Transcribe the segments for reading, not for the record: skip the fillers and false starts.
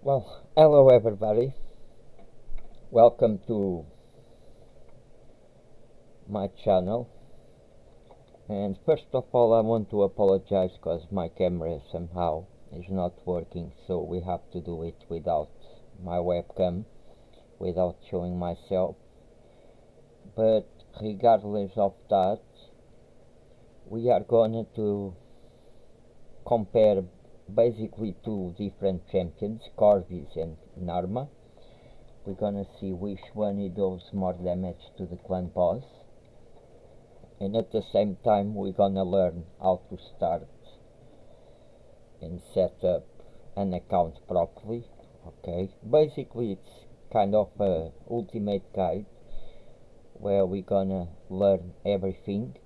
Well, hello everybody. Welcome to my channel. And first of all, I want to apologize because my camera somehow is not working, so we have to do it without my webcam, without showing myself. But regardless of that, we are going to compare basically two different champions, Corvis and Narma. We're gonna see which one does more damage to the clan boss, and at the same time we're gonna learn how to start and set up an account properly. Okay, basically it's kind of a ultimate guide where we're gonna learn everything.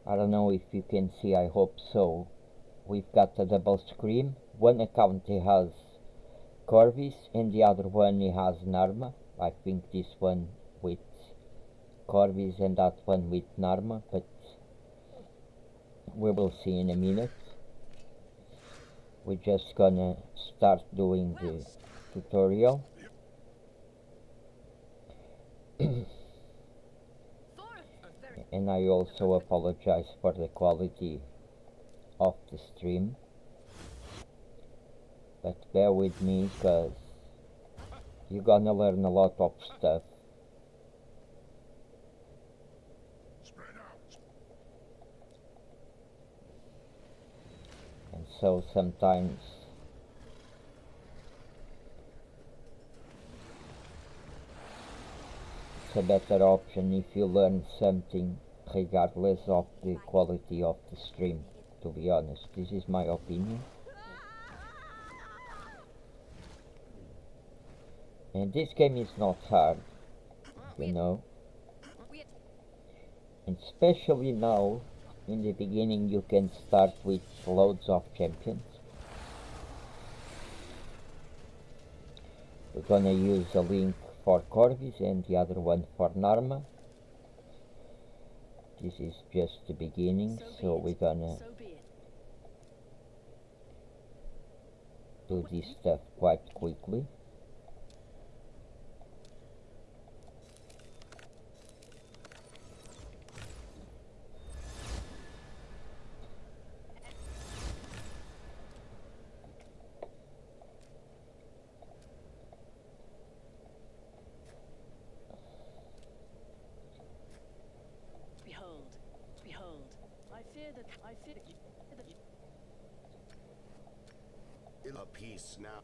I don't know if you can see, I hope so. We've got a double screen. One account has Corvis and the other one has Narma. I think this one with Corvis and that one with Narma, but we will see in a minute. We're just gonna start doing the tutorial. And I also apologize for the quality of the stream, but bear with me because you're gonna learn a lot of stuff. And so sometimes it's a better option if you learn something regardless of the quality of the stream, to be honest. This is my opinion. And this game is not hard, you know. And especially now, in the beginning, you can start with loads of champions. We're gonna use a link for Corvis and the other one for Narma. This is just the beginning, so we're gonna do this stuff quite quickly. Peace now.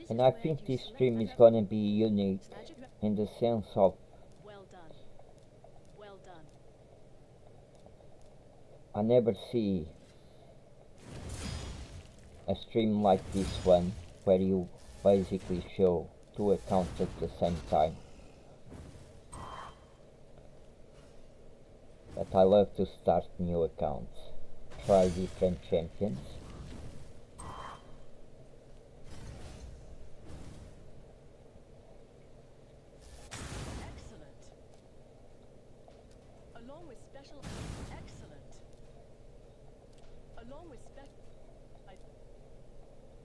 And I think this stream is gonna be unique in the sense of I never see a stream like this one where you basically show two accounts at the same time. But I love to start new accounts, try different champions. Excellent. Along with special, excellent. Along with special,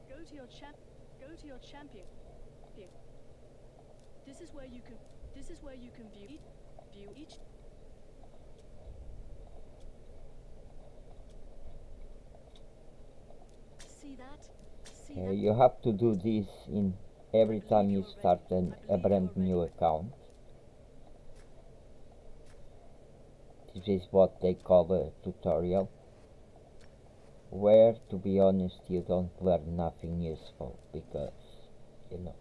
go to your champion. This is where you can view each. See that? You have to do this in every time you start a brand new account. This is what they call a tutorial, where, to be honest, you don't learn nothing useful because, you know,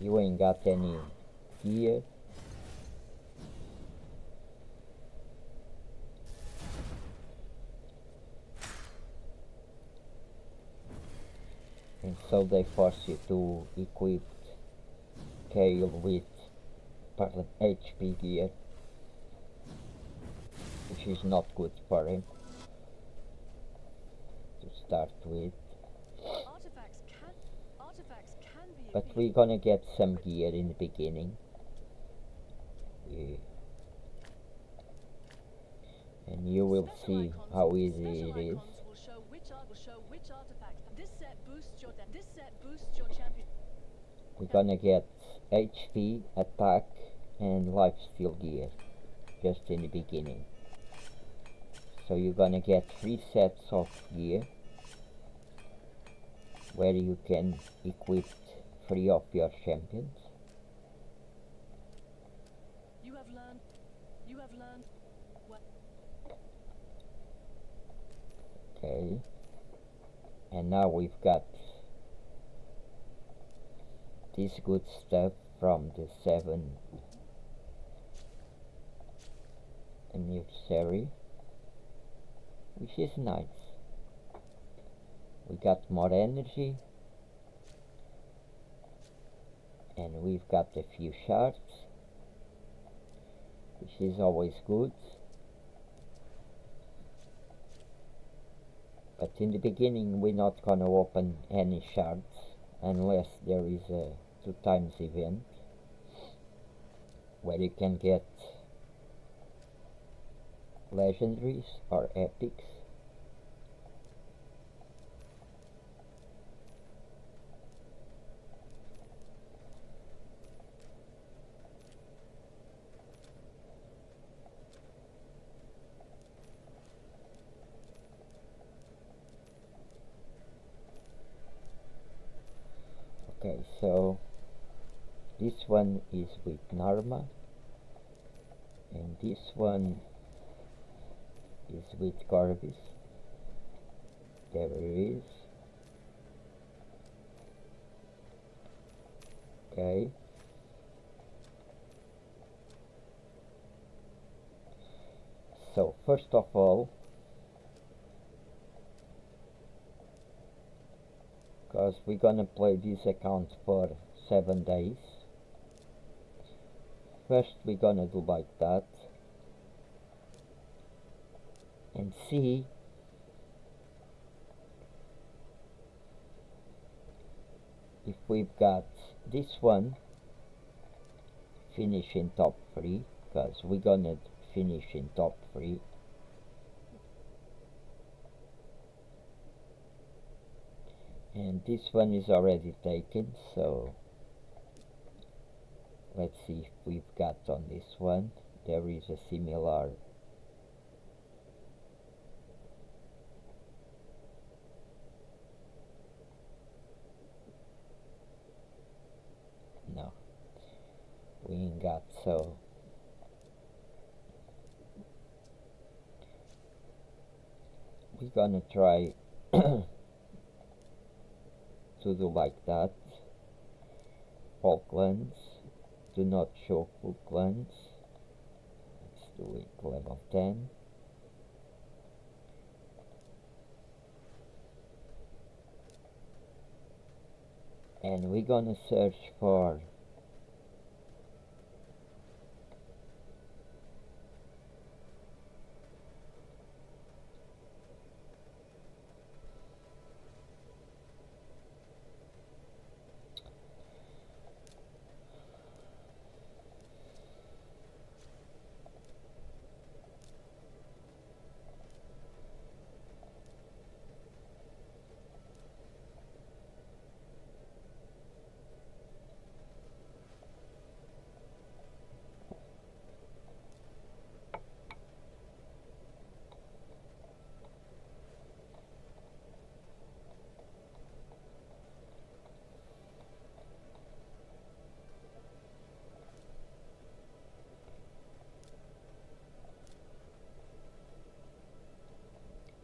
you ain't got any gear. And so they force you to equip Kael with HP gear, which is not good for him to start with. But we're gonna get some gear in the beginning. and you will Special see icons- how easy special it is. icons will show which artifacts. This set boosts your champion. We're gonna get HP, attack, and lifesteal gear just in the beginning. So you're gonna get 3 sets of gear where you can equip 3 of your champions. You have learned what Okay, and now we've got this good stuff from the 7th anniversary, which is nice. We got more energy, and we've got a few shards, which is always good. But in the beginning we're not gonna open any shards unless there is a 2 times event where you can get legendaries or epics. Okay, so this one is with Narma, and this one is with Corvis. There it is. Okay. So first of all, because we're gonna play this account for 7 days, first we're gonna do like that and see if we've got this one finish in top 3, because we're gonna finish in top 3. And this one is already taken, so let's see if we've got on this one. There is a similar no, we ain't got, so we're gonna try to do like that. All clans do not show full clans. Let's do it level 10. And we're gonna search for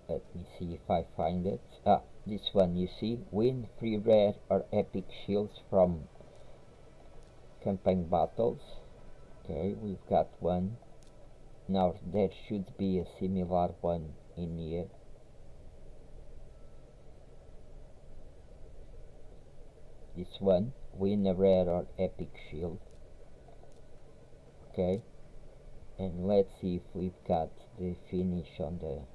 let me see if I find it. This one, you see, win 3 rare or epic shields from campaign battles. Okay, we've got one. Now there should be a similar one in here. This one, win a rare or epic shield. Okay, and let's see if we've got the finish on the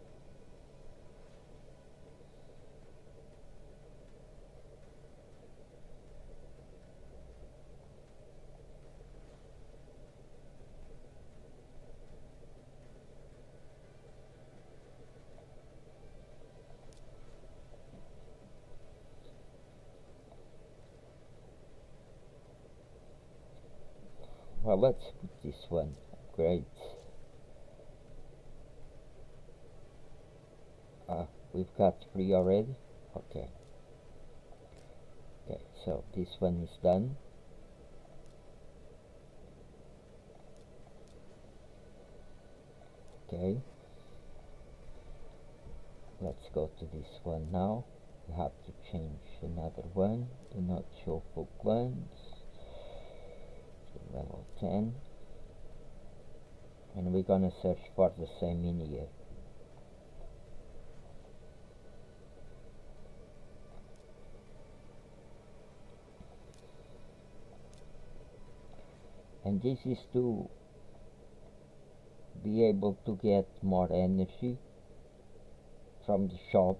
Well, let's put this one. Great. We've got 3 already. Okay. Okay, so this one is done. Okay. Let's go to this one now. We have to change another one. Do not show full clones. To level 10. And we're gonna search for the same in here. And this is to be able to get more energy from the shop,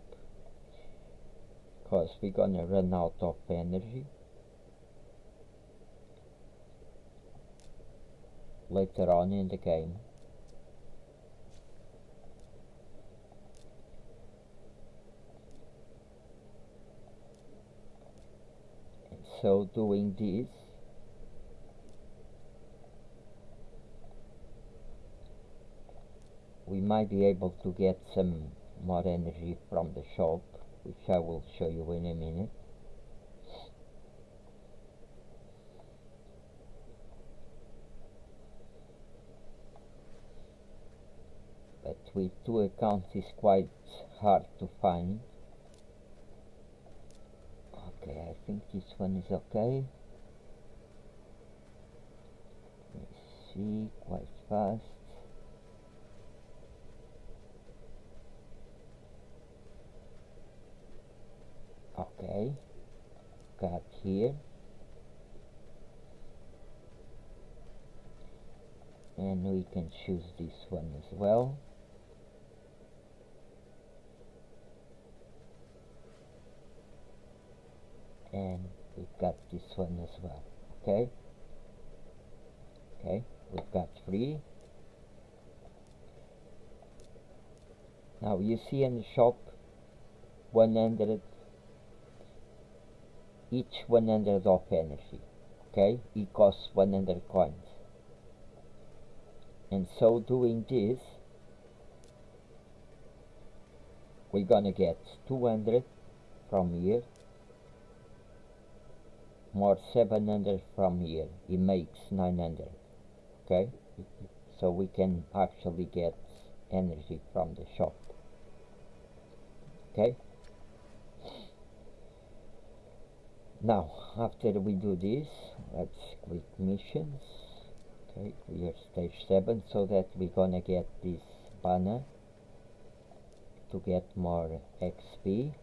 because we're gonna run out of energy later on in the game. And so doing this, we might be able to get some more energy from the shop, which I will show you in a minute. But with 2 accounts is quite hard to find. Okay, I think this one is okay. Let's see, quite fast. Okay, got here. And we can choose this one as well. And we've got this one as well. Okay. Okay, we've got 3. Now you see in the shop 100, each 100 of energy. Okay, it costs 100 coins. And so doing this, we're gonna get 200 from here, more 700 from here. It makes 900. Okay, so we can actually get energy from the shop. Okay, now after we do this, let's click missions. Okay, we are stage 7, so that we're gonna get this banner to get more XP.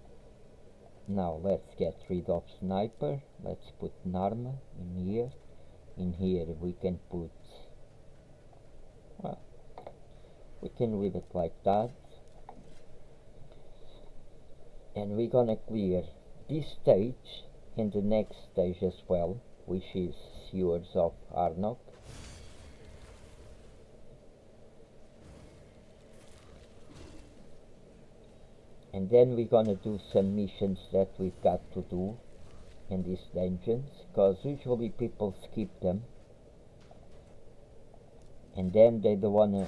Now let's get rid of sniper. Let's put Narma in here. In here we can put, well, we can leave it like that. And we're gonna clear this stage and the next stage as well, which is Sewers of Arnok. And then we're gonna do some missions that we've got to do in these dungeons, because usually people skip them and then they don't wanna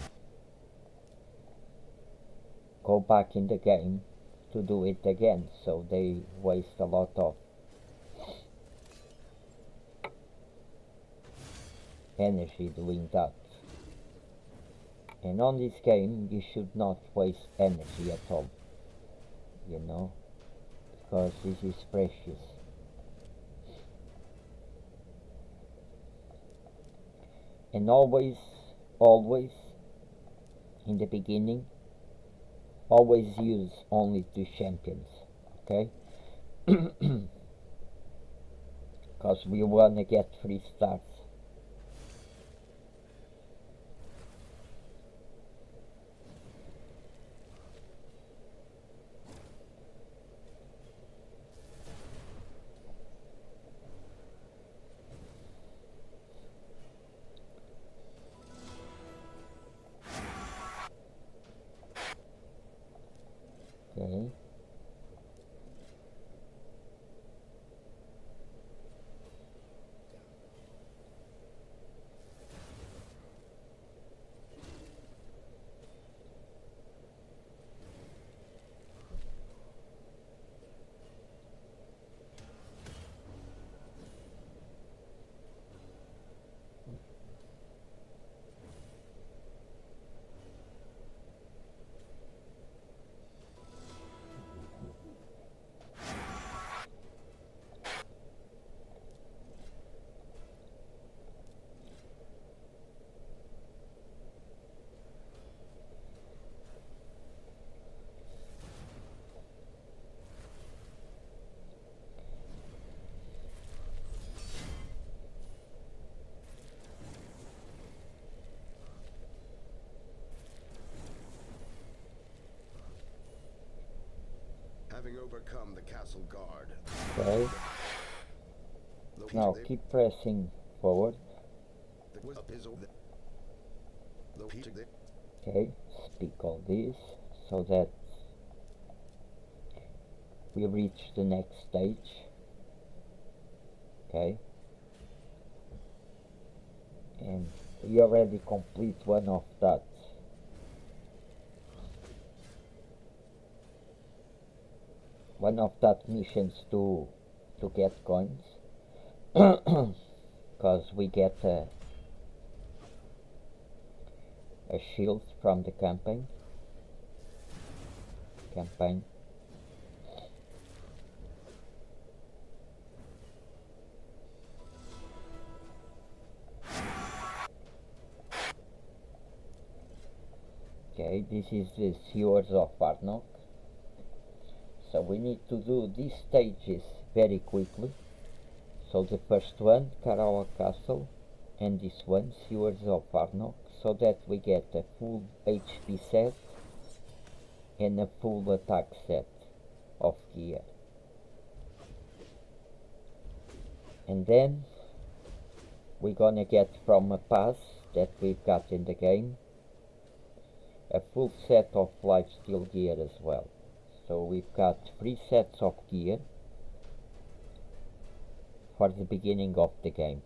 go back in the game to do it again, so they waste a lot of energy doing that. And on this game you should not waste energy at all, you know, because this is precious. And always in the beginning, always use only 2 champions, okay? Because we want to get 3 stars. Okay. having overcome the castle guard. Okay. Now keep pressing forward. Okay, speak all this so that we reach the next stage. Okay. And we already complete one of that. One of that missions to get coins. Because we get a shield from the campaign. Okay, this is the sewers of Varnok. So we need to do these stages very quickly. So the first one, Karawa Castle, and this one, Sewers of Varnok, so that we get a full HP set and a full attack set of gear. And then we're gonna get from a pass that we've got in the game a full set of lifesteal gear as well. So we've got 3 sets of gear for the beginning of the game.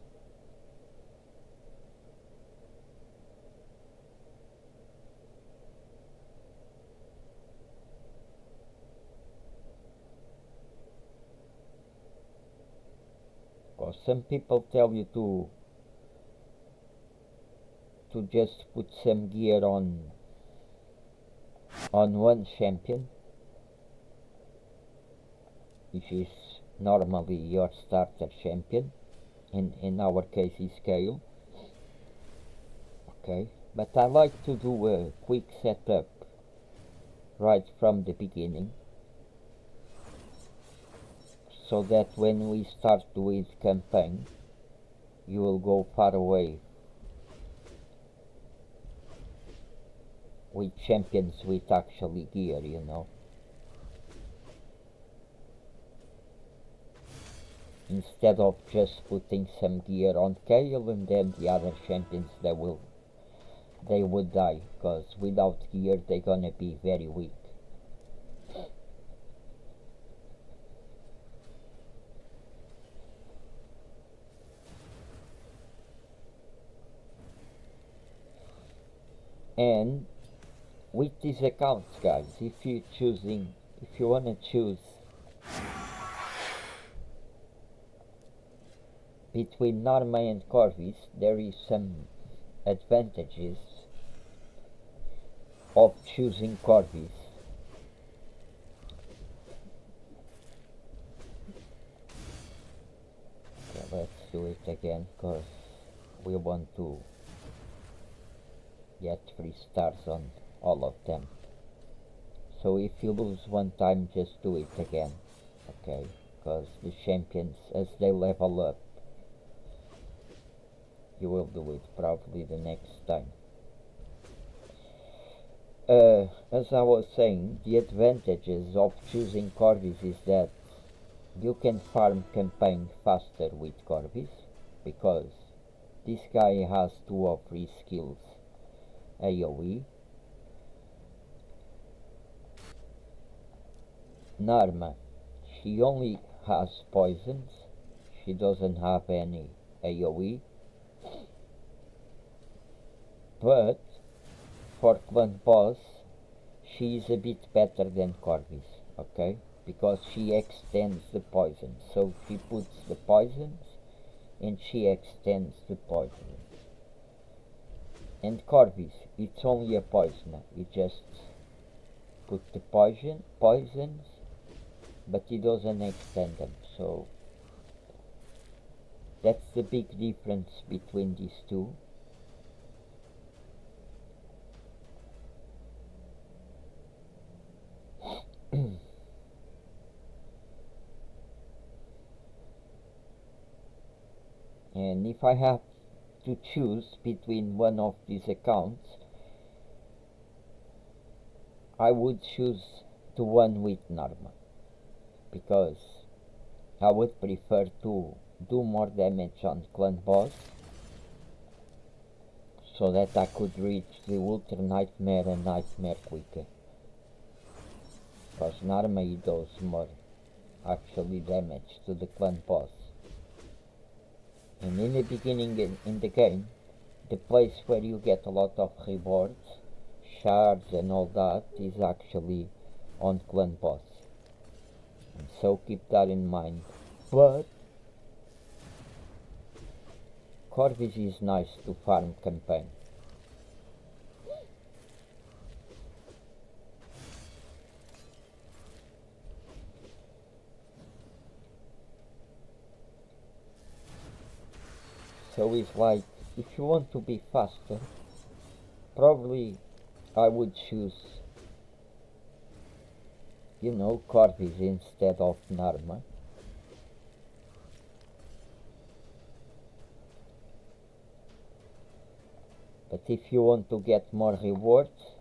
Because some people tell you to just put some gear on one champion, which is normally your starter champion, in our case is Kael. Okay, but I like to do a quick setup right from the beginning, so that when we start the VOID campaign you will go far away with champions with actually gear, you know. Instead of just putting some gear on Kael and then the other champions they would die, because without gear they're gonna be very weak. And with these accounts, guys, if you wanna choose between Narma and Corvis, there is some advantages of choosing Corvis. Okay, let's do it again, because we want to get 3 stars on all of them. So if you lose one time, just do it again, okay? Because the champions, as they level up, you will do it probably the next time. As I was saying, the advantages of choosing Corvis is that you can farm campaign faster with Corvis, because this guy has 2 or 3 skills AoE. Narma, she only has poisons, she doesn't have any AoE, but for clan boss she is a bit better than Corvis, okay, because she extends the poison, so she puts the poisons and she extends the poison. And Corvis, it's only a poisoner, he just put the poisons, but he doesn't extend them, so that's the big difference between these two. And if I have to choose between one of these accounts, I would choose the one with Narma, because I would prefer to do more damage on clan boss so that I could reach the Ultra Nightmare and Nightmare quicker. Because Narma does more actually damage to the clan boss. And in the beginning in the game, the place where you get a lot of rewards, shards and all that is actually on clan boss. And so keep that in mind. But Corvis is nice to farm campaign. So it's like, if you want to be faster, probably I would choose, you know, Corvis instead of Narma. But if you want to get more rewards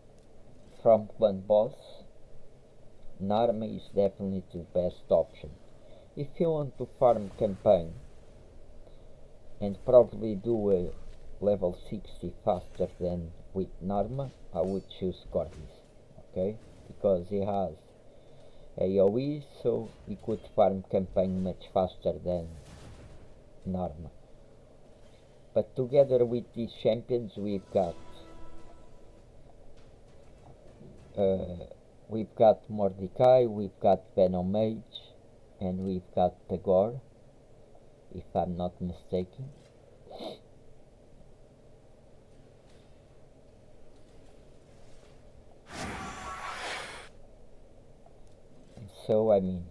from clan boss, Narma is definitely the best option. If you want to farm campaign and probably do a level 60 faster than with Narma, I would choose Corvis, okay? Because he has AoE, so he could farm campaign much faster than Narma. But together with these champions we've got Mordecai, we've got Venomage, and we've got Tagoar, if I'm not mistaken. And so I mean,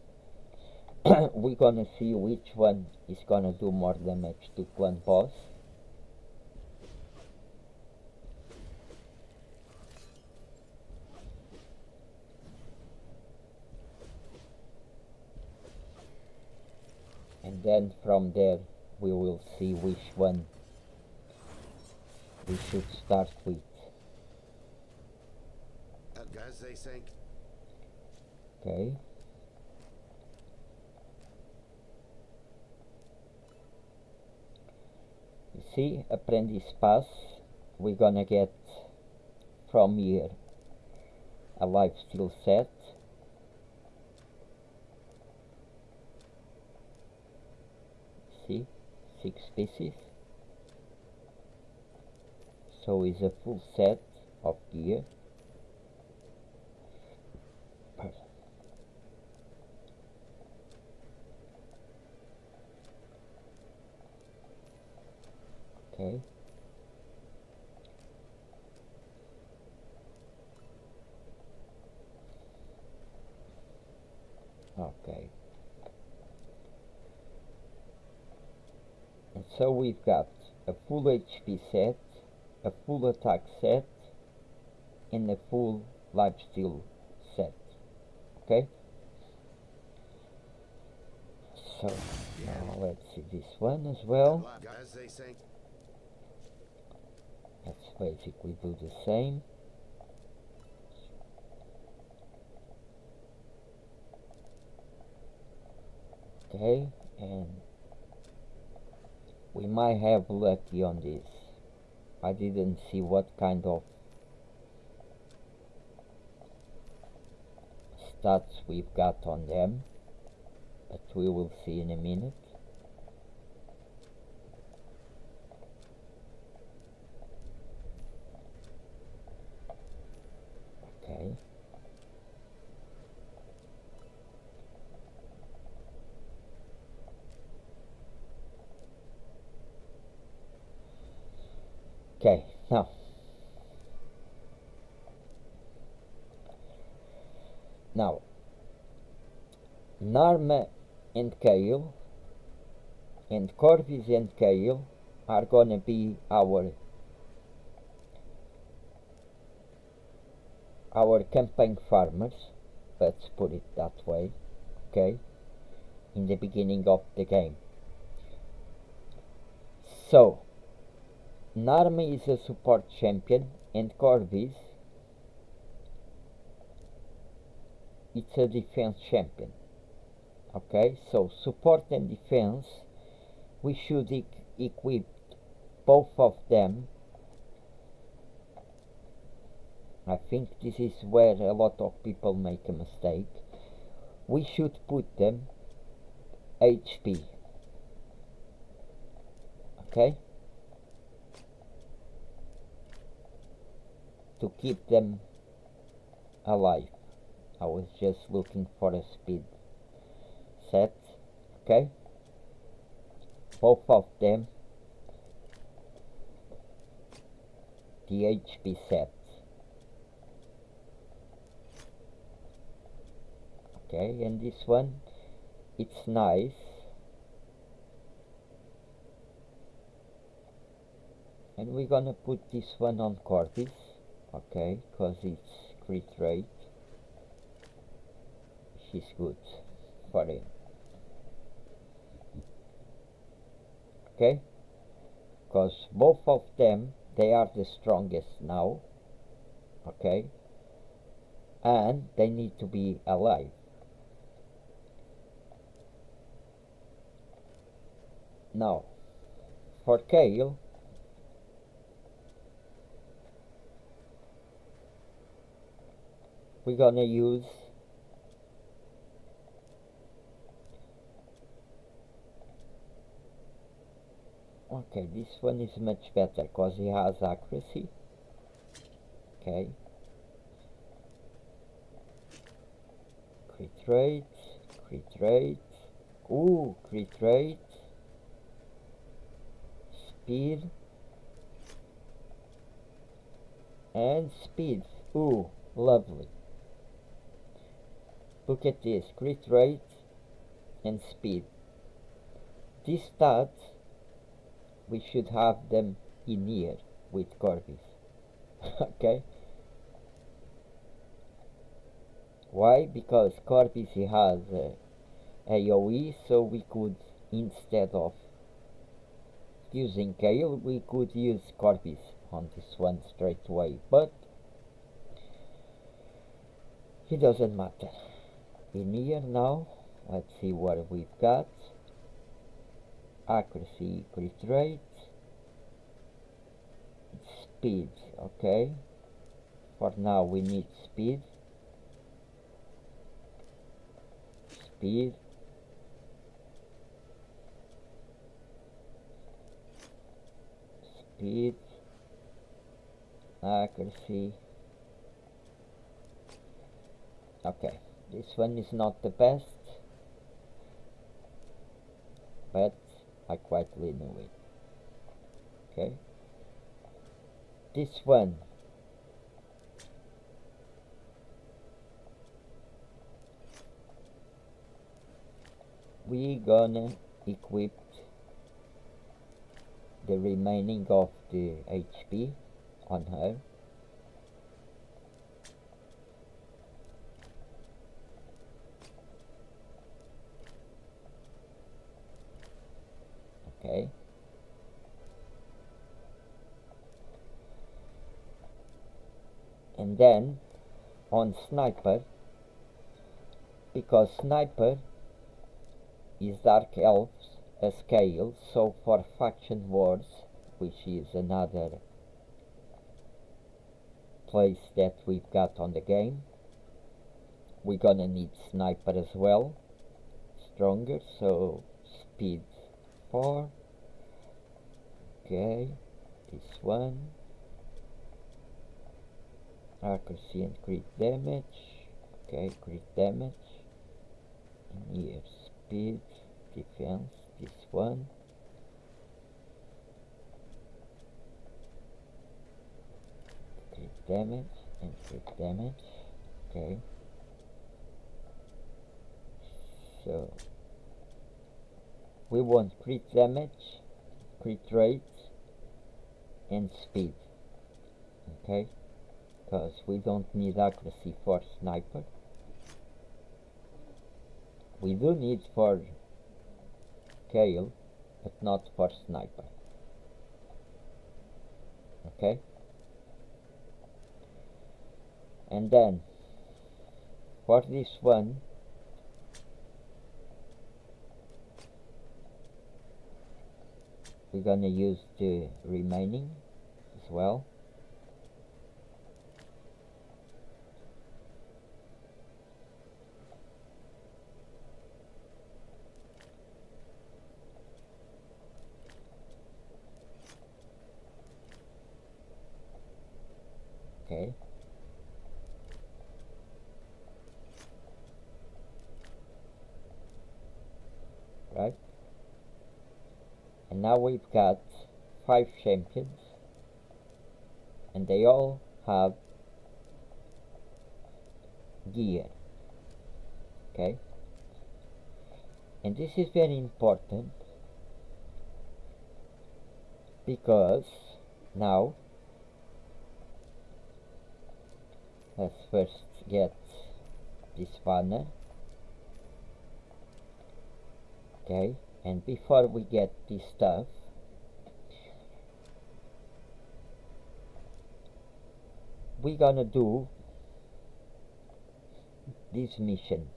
we're gonna see which one is gonna do more damage to clan boss. And then from there we will see which one we should start with. Guys, they sank. Okay. You see, Apprentice Pass, we're gonna get from here a lifesteal set. See, 6 pieces. So it's a full set of gear. Okay. Okay. And so we've got a full HP set, a full attack set, and a full lifesteal set. Okay? So now let's see this one as well. Guys, they sank. Let's basically do the same. Okay, and we might have lucky on this. I didn't see what kind of stats we've got on them, but we will see in a minute. Okay. Okay, now Narma and Kael and Corvis and Kael are gonna be our campaign farmers, let's put it that way, okay, in the beginning of the game. So Narma is a support champion and Corvis it's a defense champion. Okay, so support and defense, we should equip both of them. I think this is where a lot of people make a mistake. We should put them HP. Okay, to keep them alive. I was just looking for a speed set. Okay, both of them the HP set. Okay, and this one, it's nice. And we're gonna put this one on Corvis, okay, because it's crit rate. She's good for him. Okay, because both of them, they are the strongest now. Okay, and they need to be alive. Now, for Kael, we're gonna use okay, this one is much better because he has accuracy. Okay, crit rate, ooh, crit rate, speed, and speed, ooh, lovely. Look at this, crit rate and speed. These stats, we should have them in here with Corvis. Okay, why? Because Corvis he has AoE, so we could, instead of using Kael, we could use Corvis on this one straight away, but it doesn't matter. In here now, let's see what we've got. Accuracy, crit rate, speed. Okay, for now we need speed, speed, speed, accuracy. Okay, this one is not the best, but I quietly know it. Okay, this one, we gonna equip the remaining of the HP on her. Okay, and then on Sniper, because Sniper is Dark Elves as Kael, so for Faction Wars, which is another place that we've got on the game, we're gonna need Sniper as well, stronger, so speed 4. Okay, this one, accuracy and crit damage. Okay, crit damage, and here speed, defense, this one, crit damage and crit damage. Okay, so we want crit damage, crit rate, and speed. Okay, because we don't need accuracy for Sniper. We do need for Kael, but not for Sniper. Okay, and then for this one, we're gonna use the remaining as well. Okay. Right. And now we've got 5 champions, and they all have gear. Okay. And this is very important because now let's first get this banner. Okay, and before we get this stuff, we're gonna do this mission.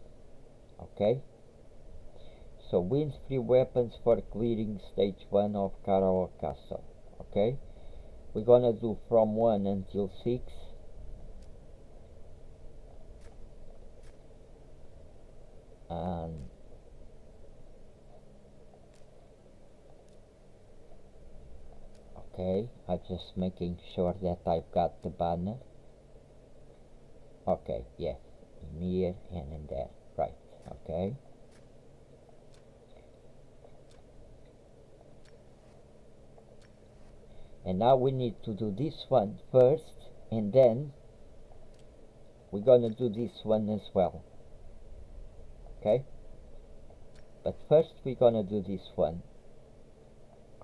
Okay, so win 3 weapons for clearing stage 1 of Tagoar Castle. Okay, we're gonna do from 1 until 6. And okay, I'm just making sure that I've got the banner. Okay, yeah, in here and in there, right, okay. And now we need to do this one first, and then we're gonna do this one as well. Okay, but first we're gonna do this one.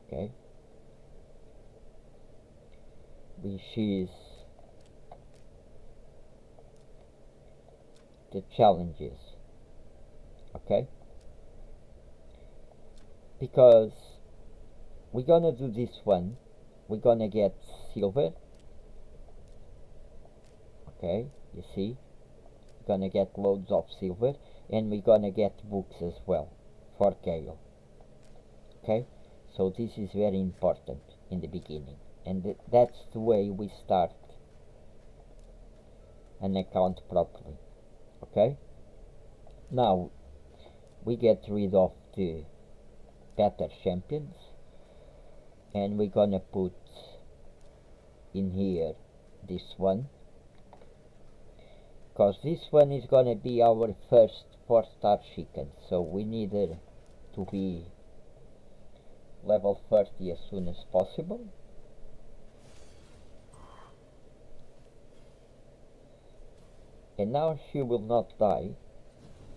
Okay, which is the challenges. Okay, because we're gonna do this one, we're gonna get silver. Okay, you see, we're gonna get loads of silver, and we're gonna get books as well for Kael. Okay, so this is very important in the beginning, and that's the way we start an account properly. Okay, now we get rid of the better champions, and we're gonna put in here this one, because this one is gonna be our first 4-star chicken, so we need it to be level 30 as soon as possible. And now she will not die,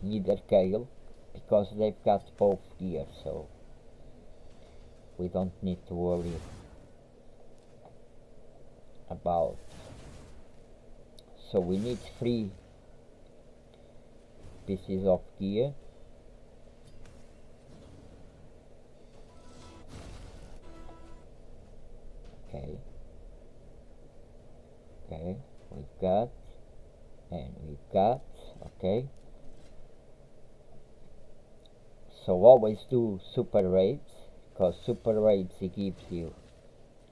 neither Kael, because they've got both gear, so we don't need to worry about. So we need 3 pieces of gear. Okay, okay, we've got, and we've got, okay. So always do super raids, because super raids it gives you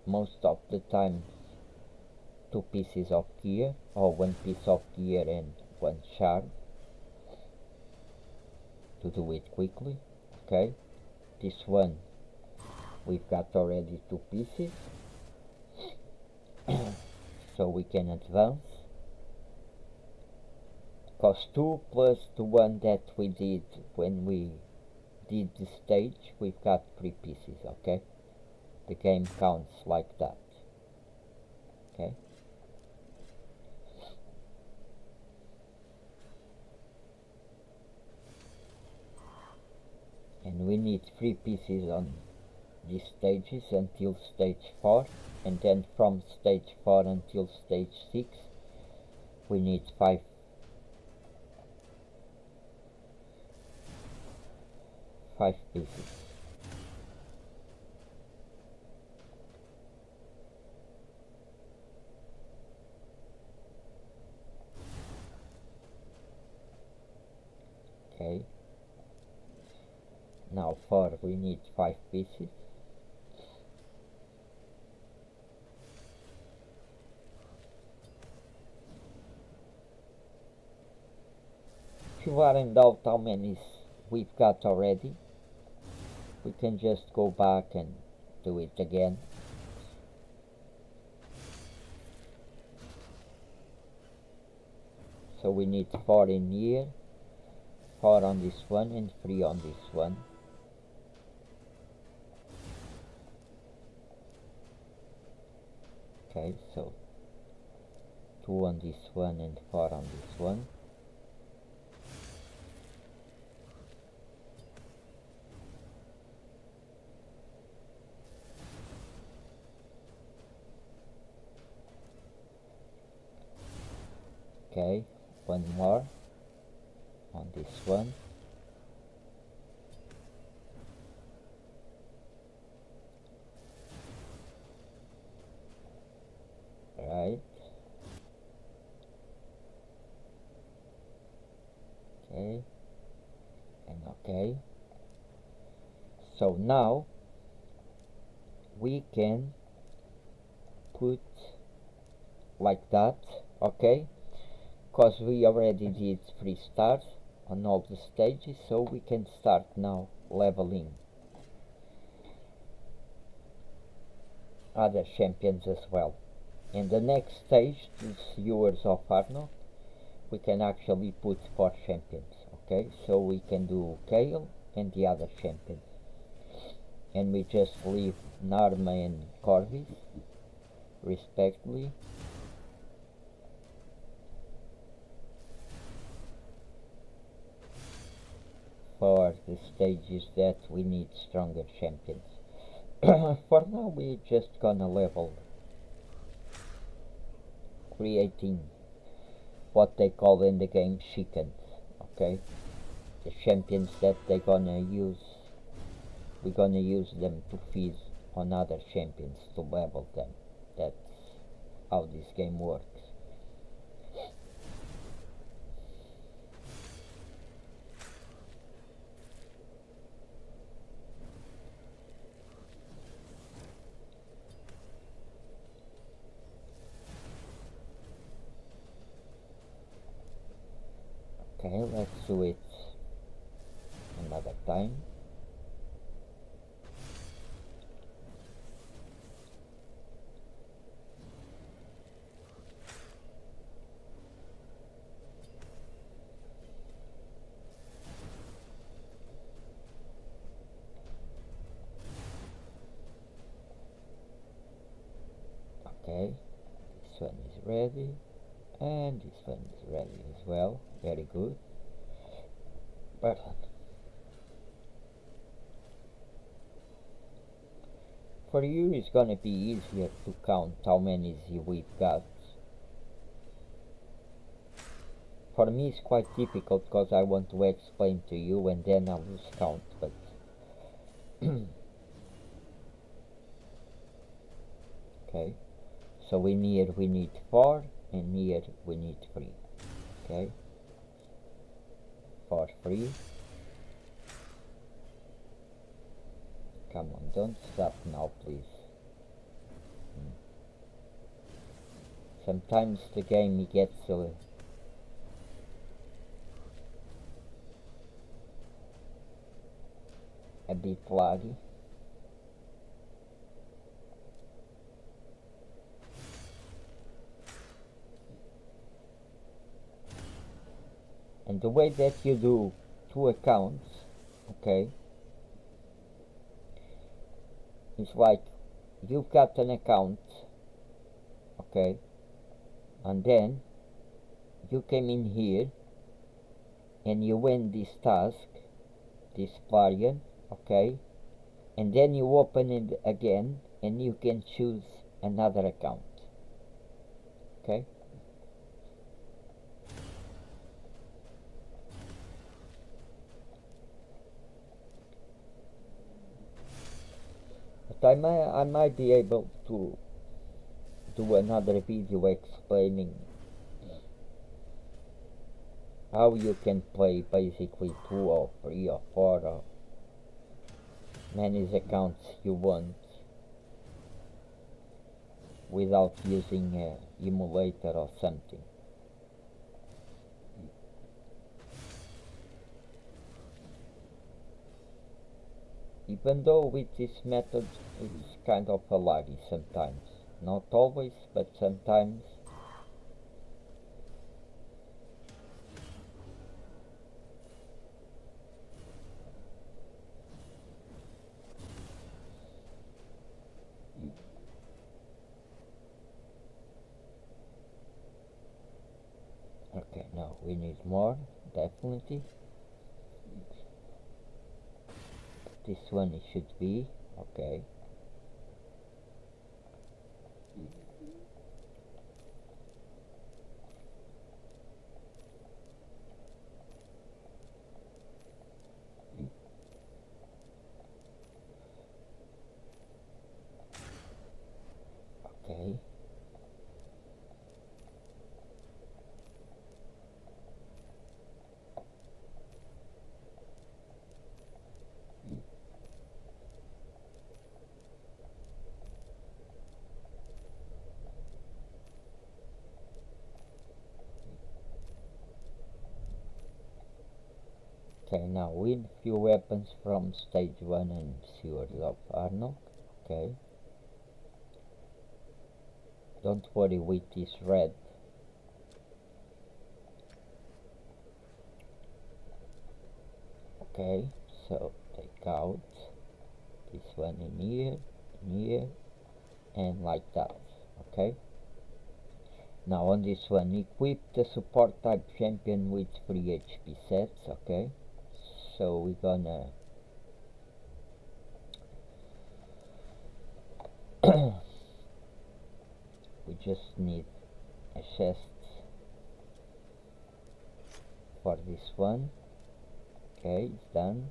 most of the time 2 pieces of gear, or 1 piece of gear and 1 shard, to do it quickly. Okay, this one we've got already 2 pieces, so we can advance, because 2 plus the one that we did when we did the stage, we've got 3 pieces. Okay, the game counts like that. Okay, and we need 3 pieces on these stages until stage 4, and then from stage 4 until stage 6 we need 5 pieces. Okay, now 4 we need 5 pieces. you aren't doubt how many we've got already, we can just go back and do it again. So we need 4 in here, 4 on this one and 3 on this one. Okay, so 2 on this one and 4 on this one. Okay, one more on this one. Right. Okay. And okay. So now we can put like that, okay? Because we already did 3 stars on all the stages, so we can start now leveling other champions as well. In the next stage, the Sewers of Arnold, we can actually put 4 champions, okay? So we can do Kael and the other champions. And we just leave Narma and Corvis, respectively. For the stages that we need stronger champions. For now we're just gonna level, creating what they call in the game chickens, okay? The champions that they're gonna use, we're gonna use them to feed on other champions to level them. That's how this game works. Okay, let's do it another time. Okay, this one is ready, and this one is ready as well. Very good. Perfect. For you it's gonna be easier to count how many we've got. For me it's quite difficult because I want to explain to you and then I lose count, but okay. So in here we need 4 and here we need 3. Okay. 4, 3. Come on, don't stop now, please. Sometimes the game gets a bit laggy. And the way that you do 2 accounts, okay, it's like you've got an account, okay, and then you came in here and you win this task, this variant, okay, and then you open it again and you can choose another account, okay. But I might be able to do another video explaining how you can play basically 2 or 3 or 4 or many accounts you want without using an emulator or something. even though with this method it's kind of a laggy sometimes. Not always, but sometimes. Okay, no, we need more, definitely. This one it should be, okay. Okay. Okay, now win few weapons from stage 1 and Sewers of Arnold. Okay. Don't worry with this red. Okay, so take out this one in here, and like that. Okay. Now on this one, equip the support type champion with free HP sets. Okay. So we're gonna we just need a chest for this one. Okay, it's done.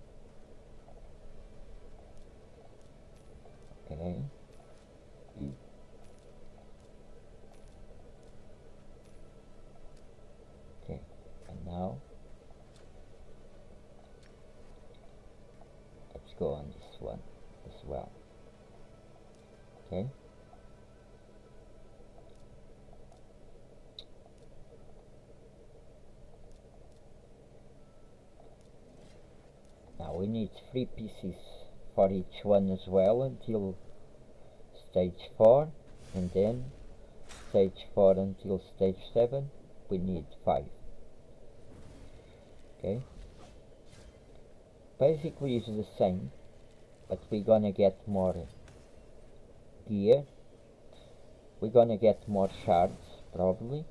Okay. Okay, and now let's go on this one as well. Okay. Now we need 3 pieces for each one as well until stage 4, and then stage 4 until stage 7 we need 5. Okay, basically it's the same, but we're gonna get more gear, we're gonna get more shards probably,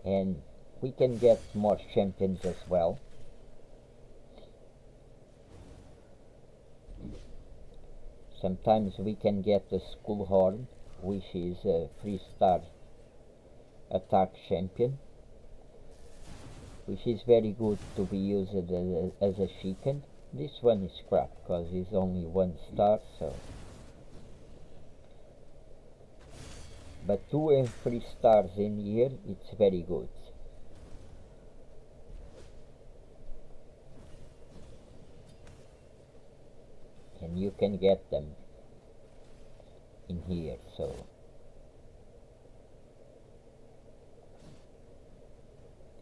and we can get more champions as well. Sometimes we can get the Skull Horn, which is a 3-star attack champion, which is very good to be used as a chicken. This one is crap because it's only 1 star, so. But 2 and 3 stars in here, it's very good. And you can get them in here, so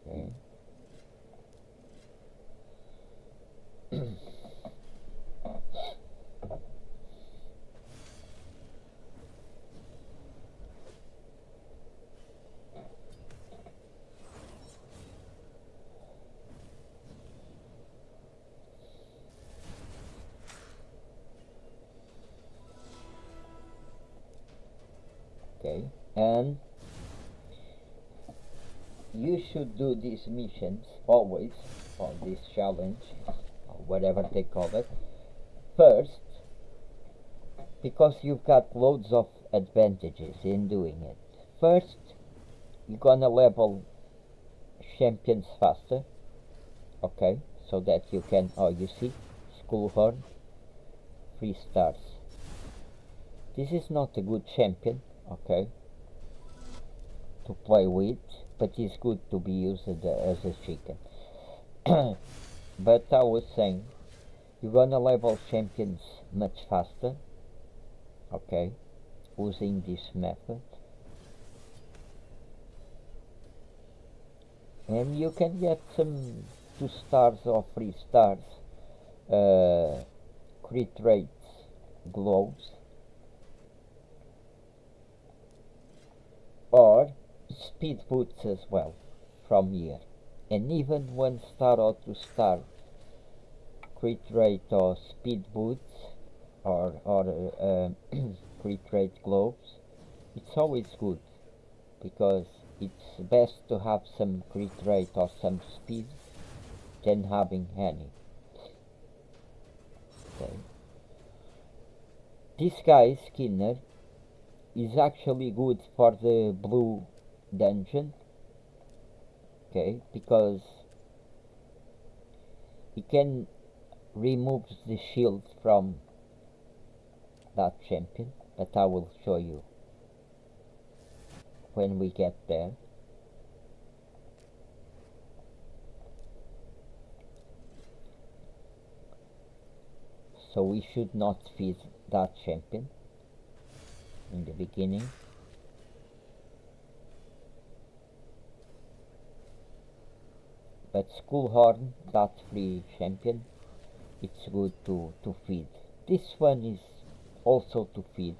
okay. Okay, and you should do these missions always, or this challenge, or whatever they call it, first, because you've got loads of advantages in doing it. First, you're gonna level champions faster, okay, so that you can, oh, you see, Skullhorn, 3 stars. This is not a good champion, okay, to play with, but it's good to be used as a chicken. But I was saying, you're gonna level champions much faster, okay, using this method, and you can get some 2 stars or 3 stars crit rate gloves, or speed boots as well from here, and even 1 star or 2 star crit rate or speed boots or crit rate gloves. It's always good, because it's best to have some crit rate or some speed than having any. Okay. This guy, Skinner, is actually good for the blue dungeon, okay, because he can remove the shield from that champion, but I will show you when we get there. So we should not feed that champion in the beginning. But Skullhorn, that free champion, it's good to feed. This one is also to feed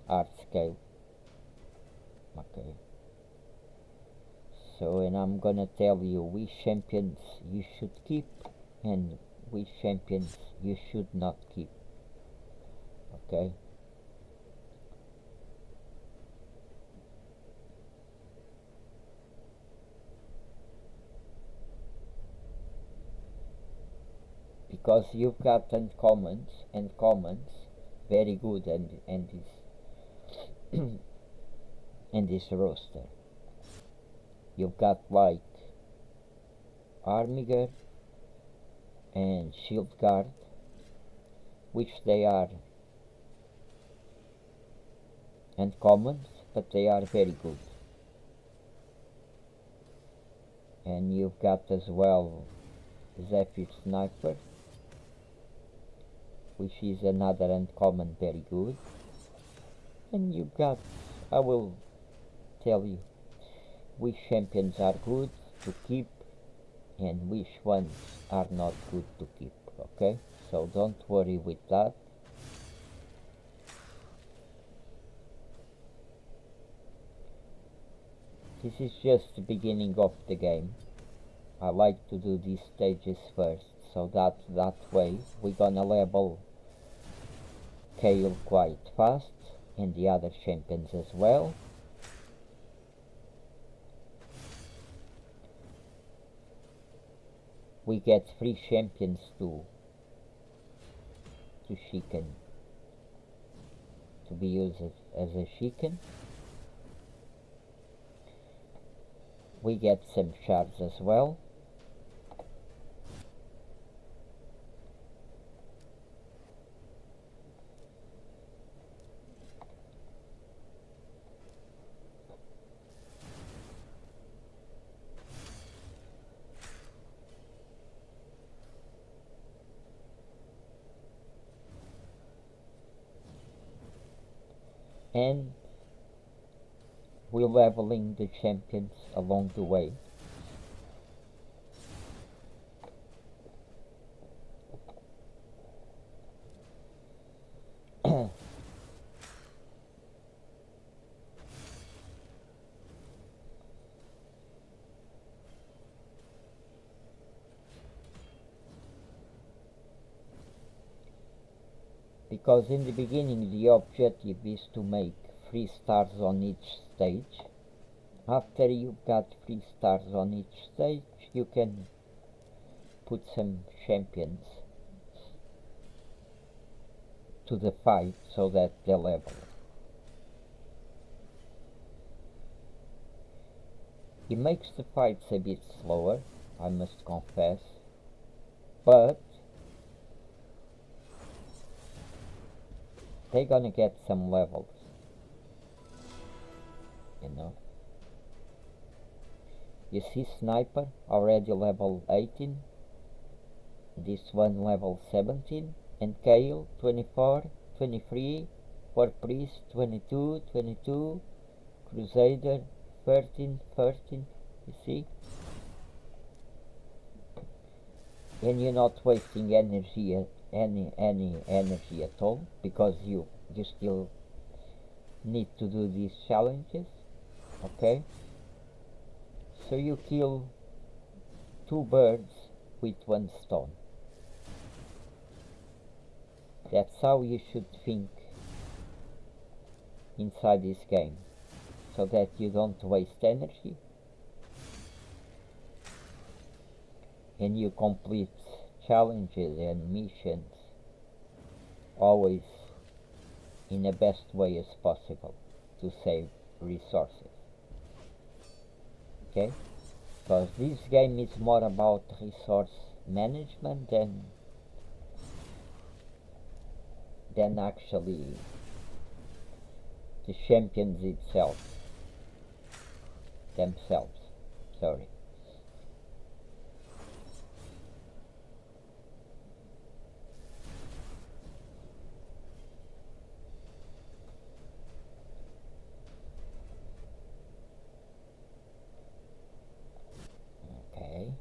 art scale. Okay. So, and I'm gonna tell you which champions you should keep and which champions you should not keep. Okay. Because you've got uncommons and commons very good and this and this roster. You've got like Armiger and Shield Guard, which they are uncommons, but they are very good. And you've got as well Zephyr Sniper, which is another uncommon very good. And you've got, I will tell you which champions are good to keep and which ones are not good to keep, okay? So don't worry with that. This is just the beginning of the game. I like to do these stages first, so that way we're gonna level Kael quite fast, and the other champions as well. We get 3 champions to chicken, to be used as a chicken. We get some shards as well. And we're leveling the champions along the way. Because in the beginning the objective is to make 3 stars on each stage. After you've got 3 stars on each stage, you can put some champions to the fight so that they level. It makes the fights a bit slower, I must confess, but they're gonna get some levels, you know. You see Sniper already level 18, this one level 17, and Kael 24, 23, War Priest 22, 22, Crusader 13, 13, you see. and you're not wasting energy any energy at all, because you still need to do these challenges. Okay, so you kill 2 birds with 1 stone. That's how you should think inside this game, so that you don't waste energy and you complete challenges and missions always in the best way as possible to save resources. Okay, because this game is more about resource management than actually the champions themselves. Sorry. Okay.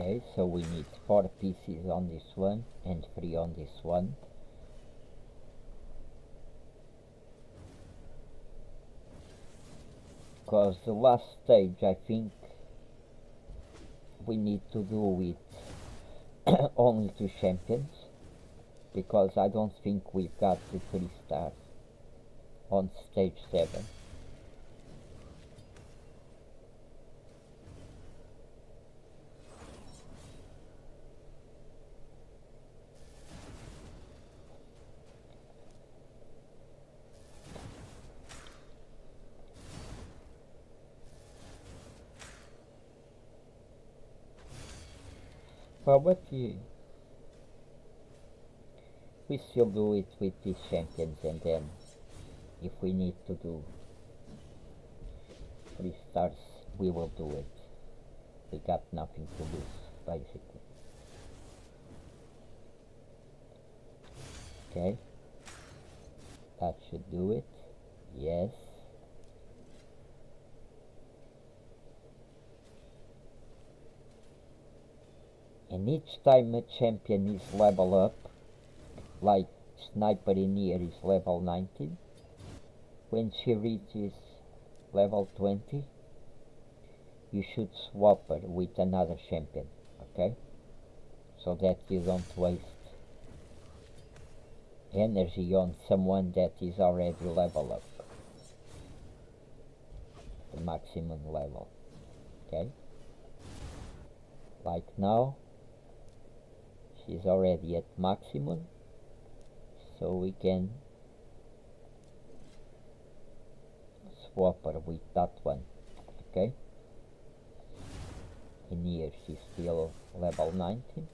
Okay, so we need 4 pieces on this one and 3 on this one. Because the last stage, I think we need to do with only 2 champions, because I don't think we've got the 3 stars on stage 7. Well, but we still do it with these champions, and then if we need to do 3 stars, we will do it. We got nothing to lose, basically. Okay, that should do it. Yes. And each time a champion is level up, like Sniper in here is level 19, when she reaches level 20, you should swap her with another champion, okay? So that you don't waste energy on someone that is already level up, the maximum level, okay? Like now, she's already at maximum, so we can swap her with that one, okay? In here she's still level 19.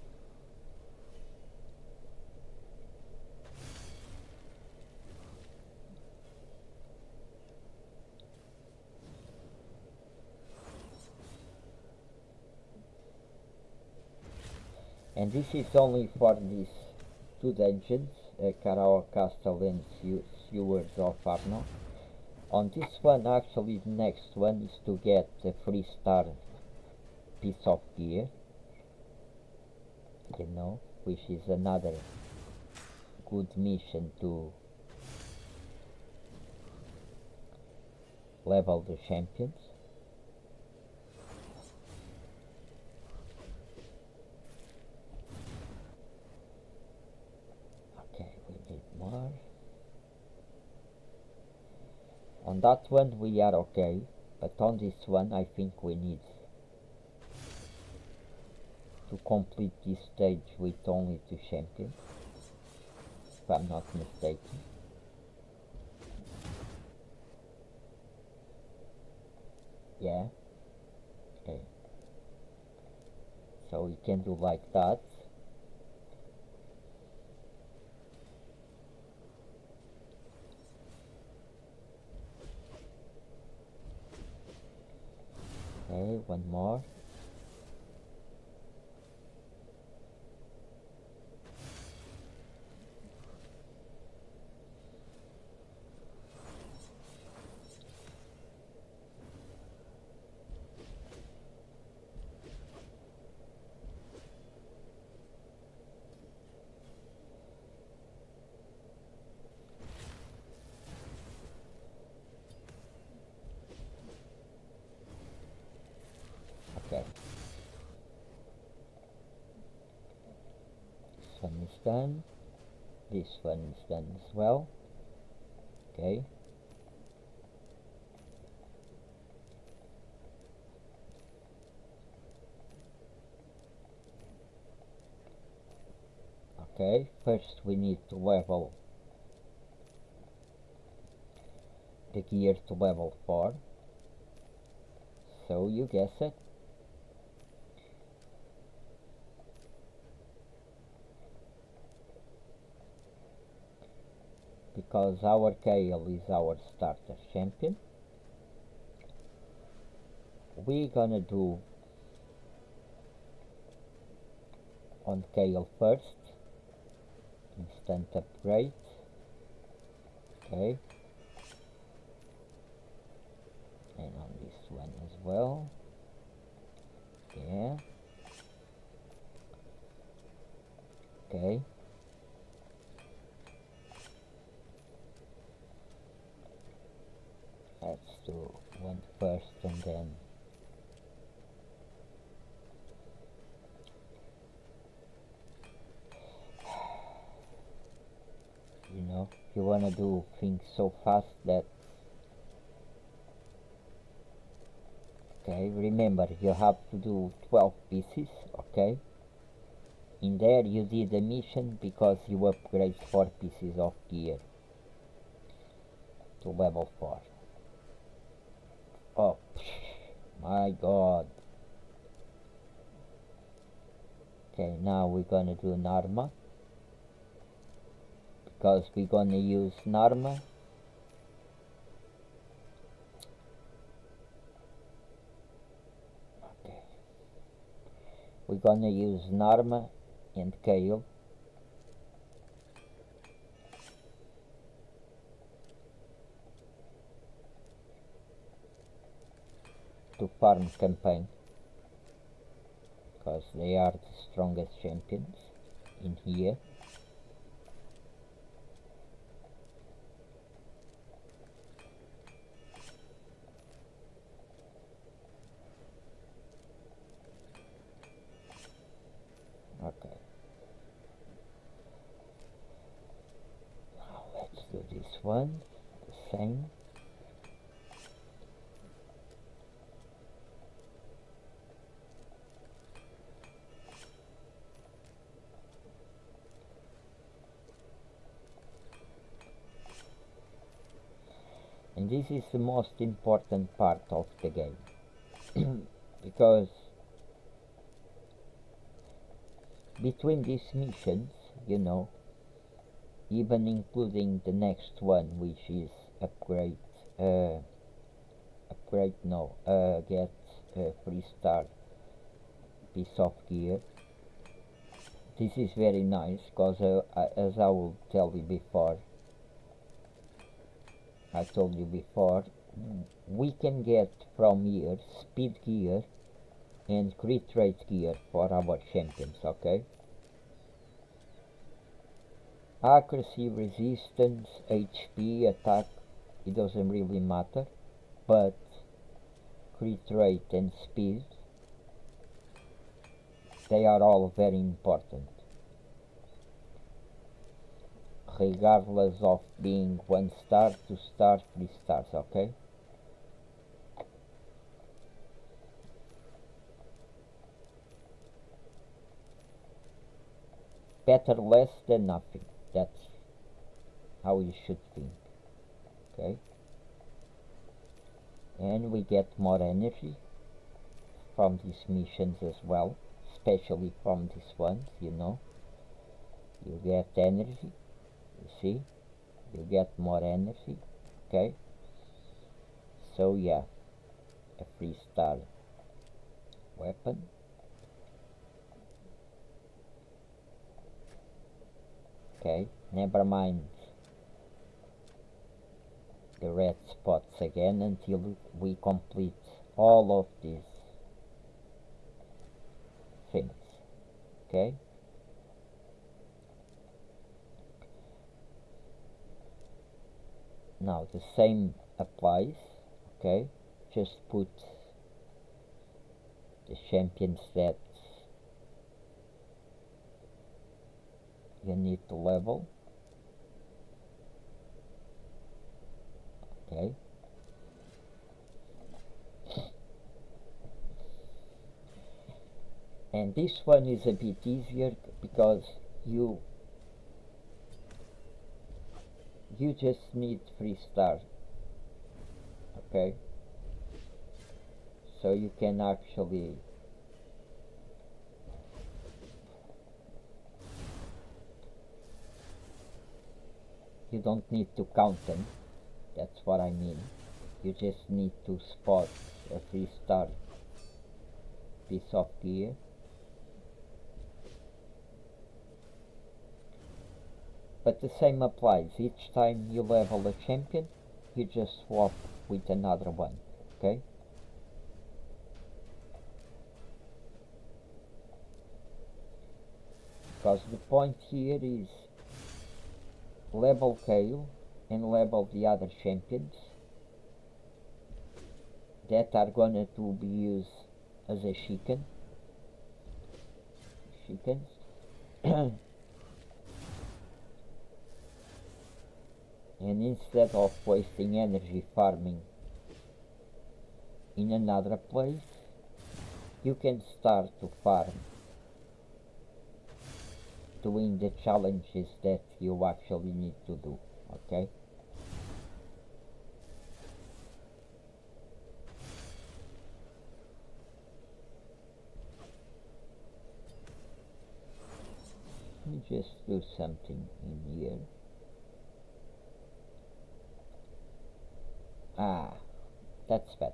And this is only for these 2 dungeons, Kael Castle and Sewers of Arno. On this one, actually the next one is to get a 3-star piece of gear, you know, which is another good mission to level the champions. Okay, we need more. On that one we are okay, but on this one I think we need to complete this stage with only 2 champions, if I'm not mistaken. Yeah. Okay. So we can do like that. Okay, one more. Okay. This one is done. This one is done as well. Okay. Okay, first we need to level the gear to level 4. So you guess it. Because our Kael is our starter champion, we're gonna do on Kael first, instant upgrade. Okay, and on this one as well. Yeah. Okay. Let's do one first and then you know, you wanna do things so fast that okay, remember you have to do 12 pieces, okay? In there you did a mission because you upgrade 4 pieces of gear to level 4. Oh, my god. Okay, now we're gonna do Narma. Because we're gonna use Narma. Okay. We're gonna use Narma and Kael to farm campaign. Because they are the strongest champions in here. Okay. Now let's do this one, the same. And this is the most important part of the game. Because between these missions, you know, even including the next one, which is get a 3-star piece of gear. This is very nice because as I will tell you before, I told you before, we can get from here speed gear and crit rate gear for our champions, okay? Accuracy, resistance, HP, attack, it doesn't really matter, but crit rate and speed, they are all very important, regardless of being 1 star, 2 stars, 3 stars, okay? Better less than nothing, that's how you should think, okay? And we get more energy from these missions as well, especially from this one, you know. You get energy, you see, you get more energy, okay. So yeah, a 3-star weapon. Okay, never mind the red spots again until we complete all of these things, okay. Now the same applies, okay. Just put the champions that you need to level, okay. And this one is a bit easier because you just need 3 stars, okay. So you can actually you don't need to count them, that's what I mean. You just need to spot a 3-star piece of gear. But the same applies, each time you level a champion, you just swap with another one, okay? Because the point here is level Kael and level the other champions that are gonna to be used as a chickens. And instead of wasting energy farming in another place, you can start to farm doing the challenges that you actually need to do, okay? Let me just do something in here. Ah, that's better.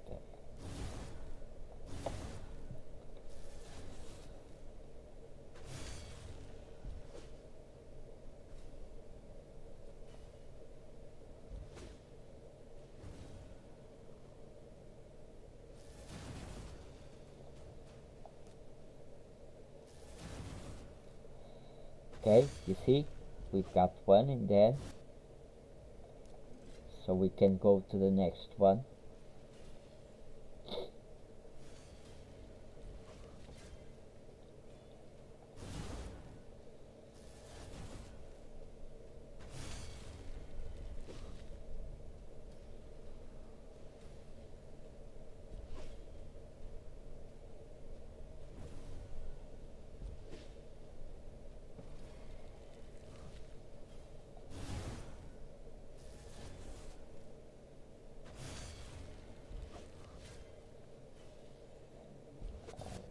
Okay, you see, we've got one in there, so we can go to the next one.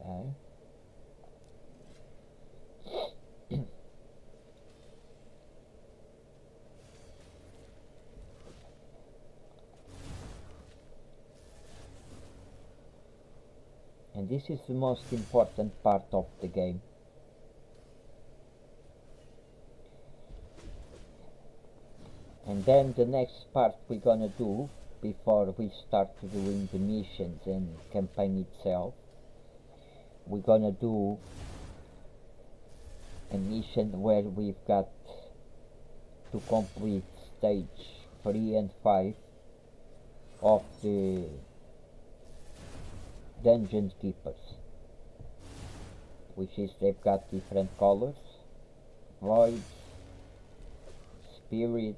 Okay. And this is the most important part of the game. And then the next part we're gonna do before we start doing the missions and campaign itself, we're gonna do a mission where we've got to complete stage 3 and 5 of the dungeon keepers, which is they've got different colors: void, spirit,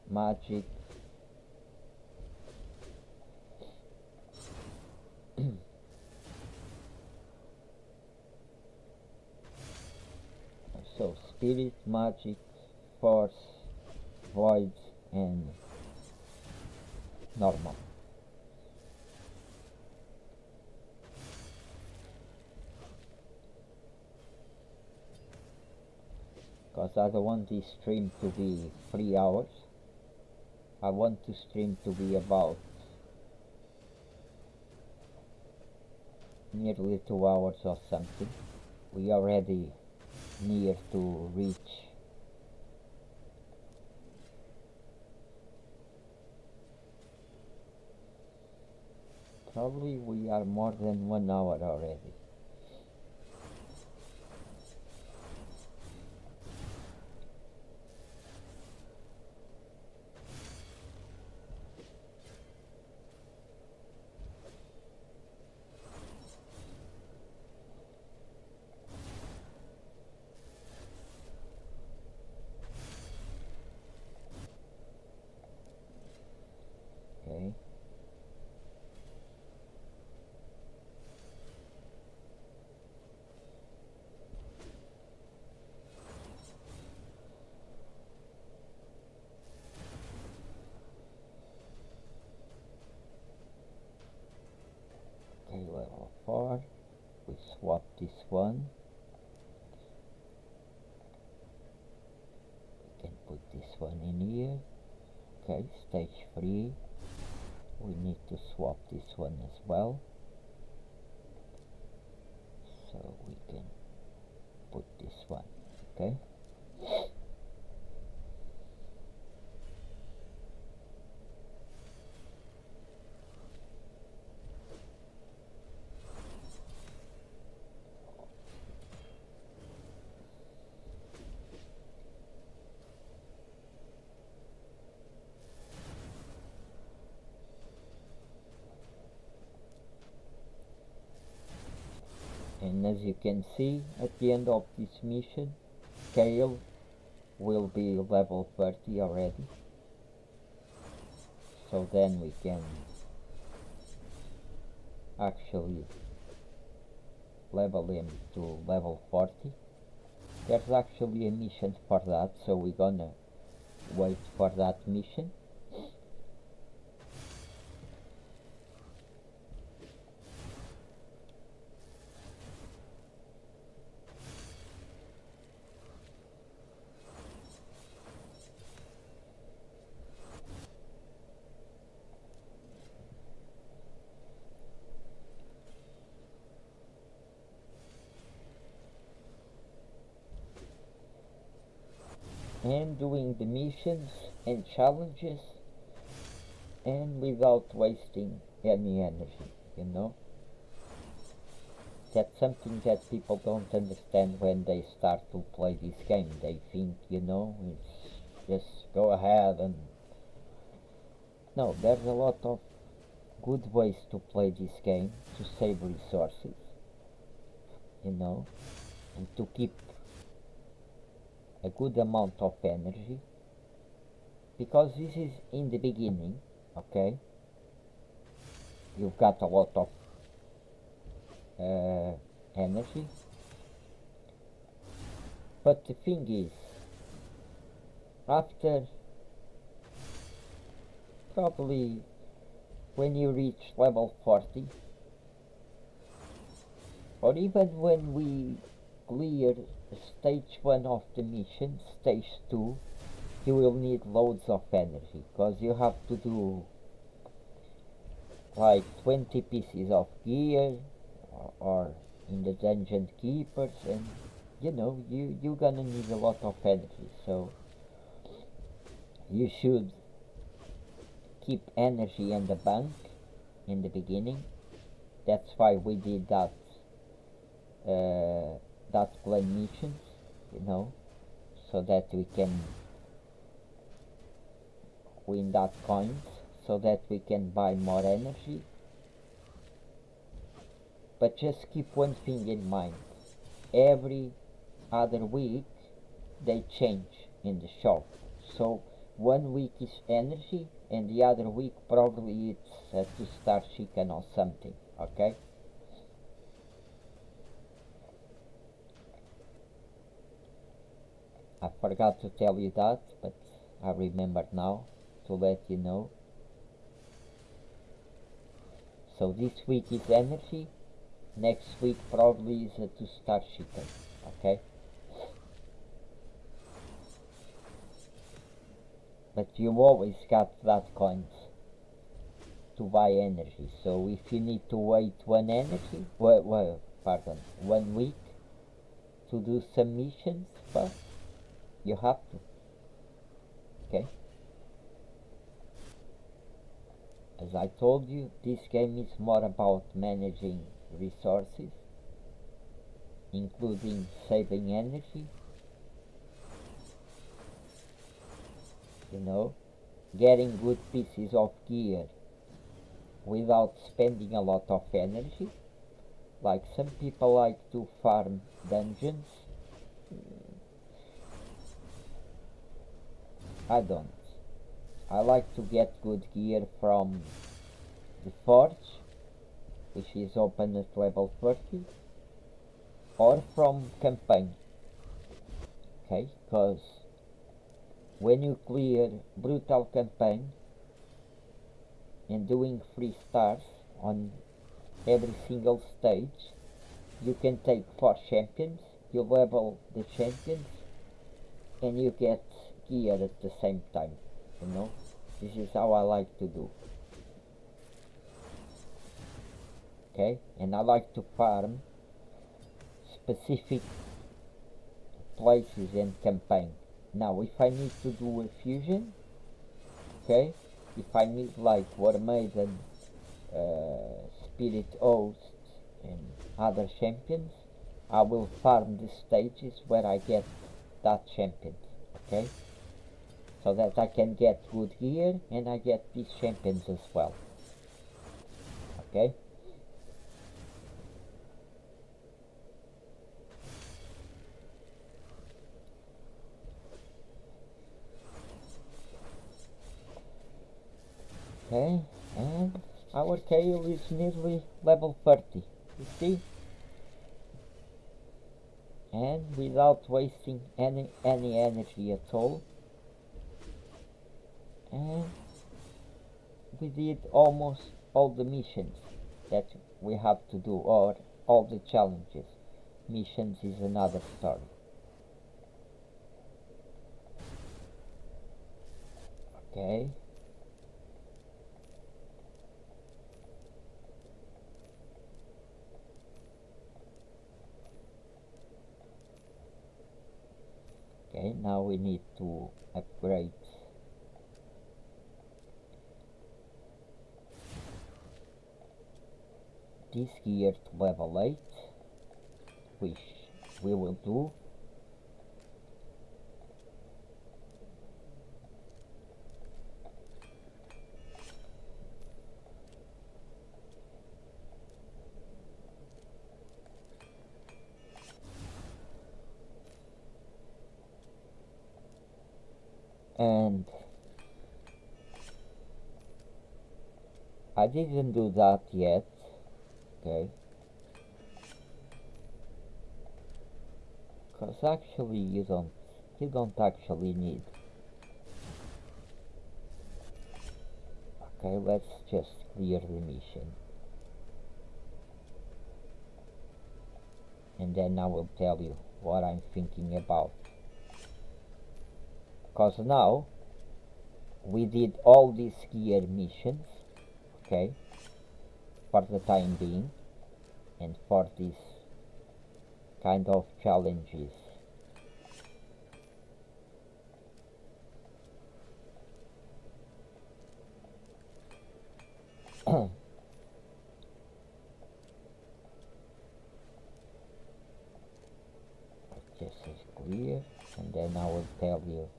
magic, so spirit, magic, force, void, and normal. because I don't want this stream to be 3 hours. I want to stream to be about nearly 2 hours or something. We are already near to reach probably we are more than 1 hour already. Okay. Okay, level 4. We swap this one. We can put this one in here. Okay, stage 3. We need to swap this one as well. So we can put this one, okay? And as you can see, at the end of this mission, Kael will be level 30 already. So then we can actually level him to level 40. There's actually a mission for that, so we're gonna wait for that mission. And doing the missions and challenges and without wasting any energy, you know. That's something that people don't understand when they start to play this game. They think, you know, it's just go ahead and... No, there's a lot of good ways to play this game, to save resources, you know, and to keep a good amount of energy, because this is in the beginning, okay? You've got a lot of energy, but the thing is, after probably when you reach level 40, or even when we clear stage 1 of the mission, stage 2, you will need loads of energy, because you have to do like 20 pieces of gear, or in the dungeon keepers, and you know, you're gonna need a lot of energy, so you should keep energy in the bank in the beginning. That's why we did that clan missions, you know, so that we can win that coins, so that we can buy more energy. But just keep one thing in mind: every other week they change in the shop, so 1 week is energy and the other week probably it's a 2-star chicken or something, okay? I forgot to tell you that, but I remembered now to let you know. So this week is energy, next week probably is a 2-star chicken, okay? but you always got that coins to buy energy. So if you need to wait one week to do some missions, well, you have to. Okay. As I told you, this game is more about managing resources, including saving energy, you know, getting good pieces of gear without spending a lot of energy. Like some people like to farm dungeons. I don't. I like to get good gear from the Forge, which is open at level 30, or from campaign. Okay, because when you clear brutal campaign and doing 3 stars on every single stage, you can take 4 champions, you level the champions, and you get gear at the same time, you know. This is how I like to do. Okay, and I like to farm specific places and campaign. Now if I need to do a fusion, okay, if I need like War Maiden, Spirit Host and other champions, I will farm the stages where I get that champion, okay, so that I can get good gear and I get these champions as well. Okay. Okay, and our Kael is nearly level 30, you see? And without wasting any energy at all. And we did almost all the missions that we have to do, or all the challenges. Missions is another story. Okay. Okay, now we need to upgrade this gear to level 8, which we will do. And I didn't do that yet, okay, because actually you don't actually need. Okay, let's just clear the mission and then I will tell you what I'm thinking about. Because now we did all these gear missions, okay, for the time being, and for these kind of challenges. Just is clear, and then I will tell you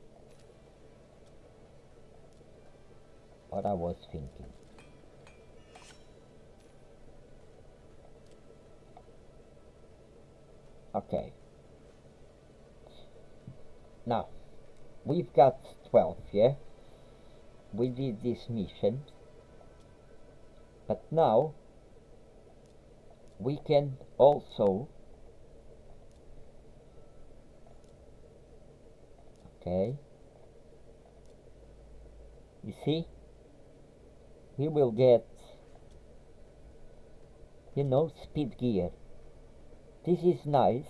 what I was thinking. Okay. Now, we've got 12, yeah? We did this mission, but now we can also, okay, you see, we will get, you know, speed gear. This is nice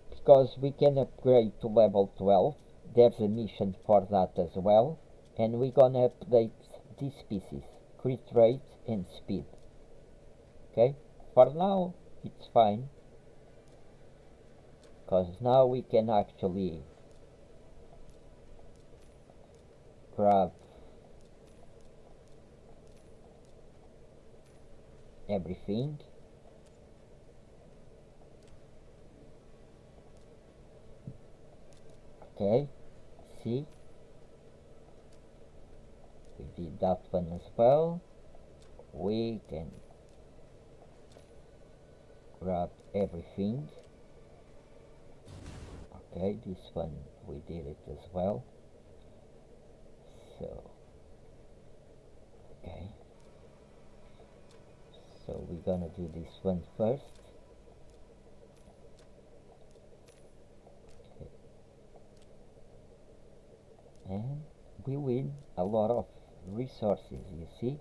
because we can upgrade to level 12 there's a mission for that as well, and we're gonna update these pieces, crit rate and speed. Okay, for now it's fine, because now we can actually grab everything. Okay, see, we did that one as well. We can grab everything. Okay, this one we did it as well. So okay, so we're gonna do this one first. Okay. And we win a lot of resources, you see.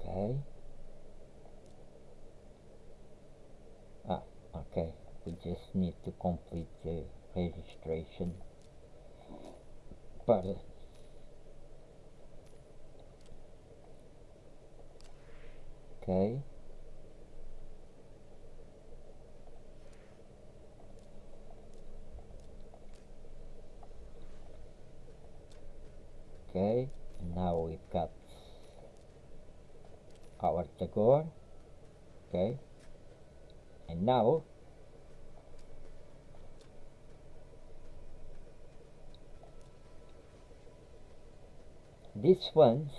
Okay. Okay, we just need to complete the registration part. Okay. Okay, now we've got our Tagoar. Okay, and now these ones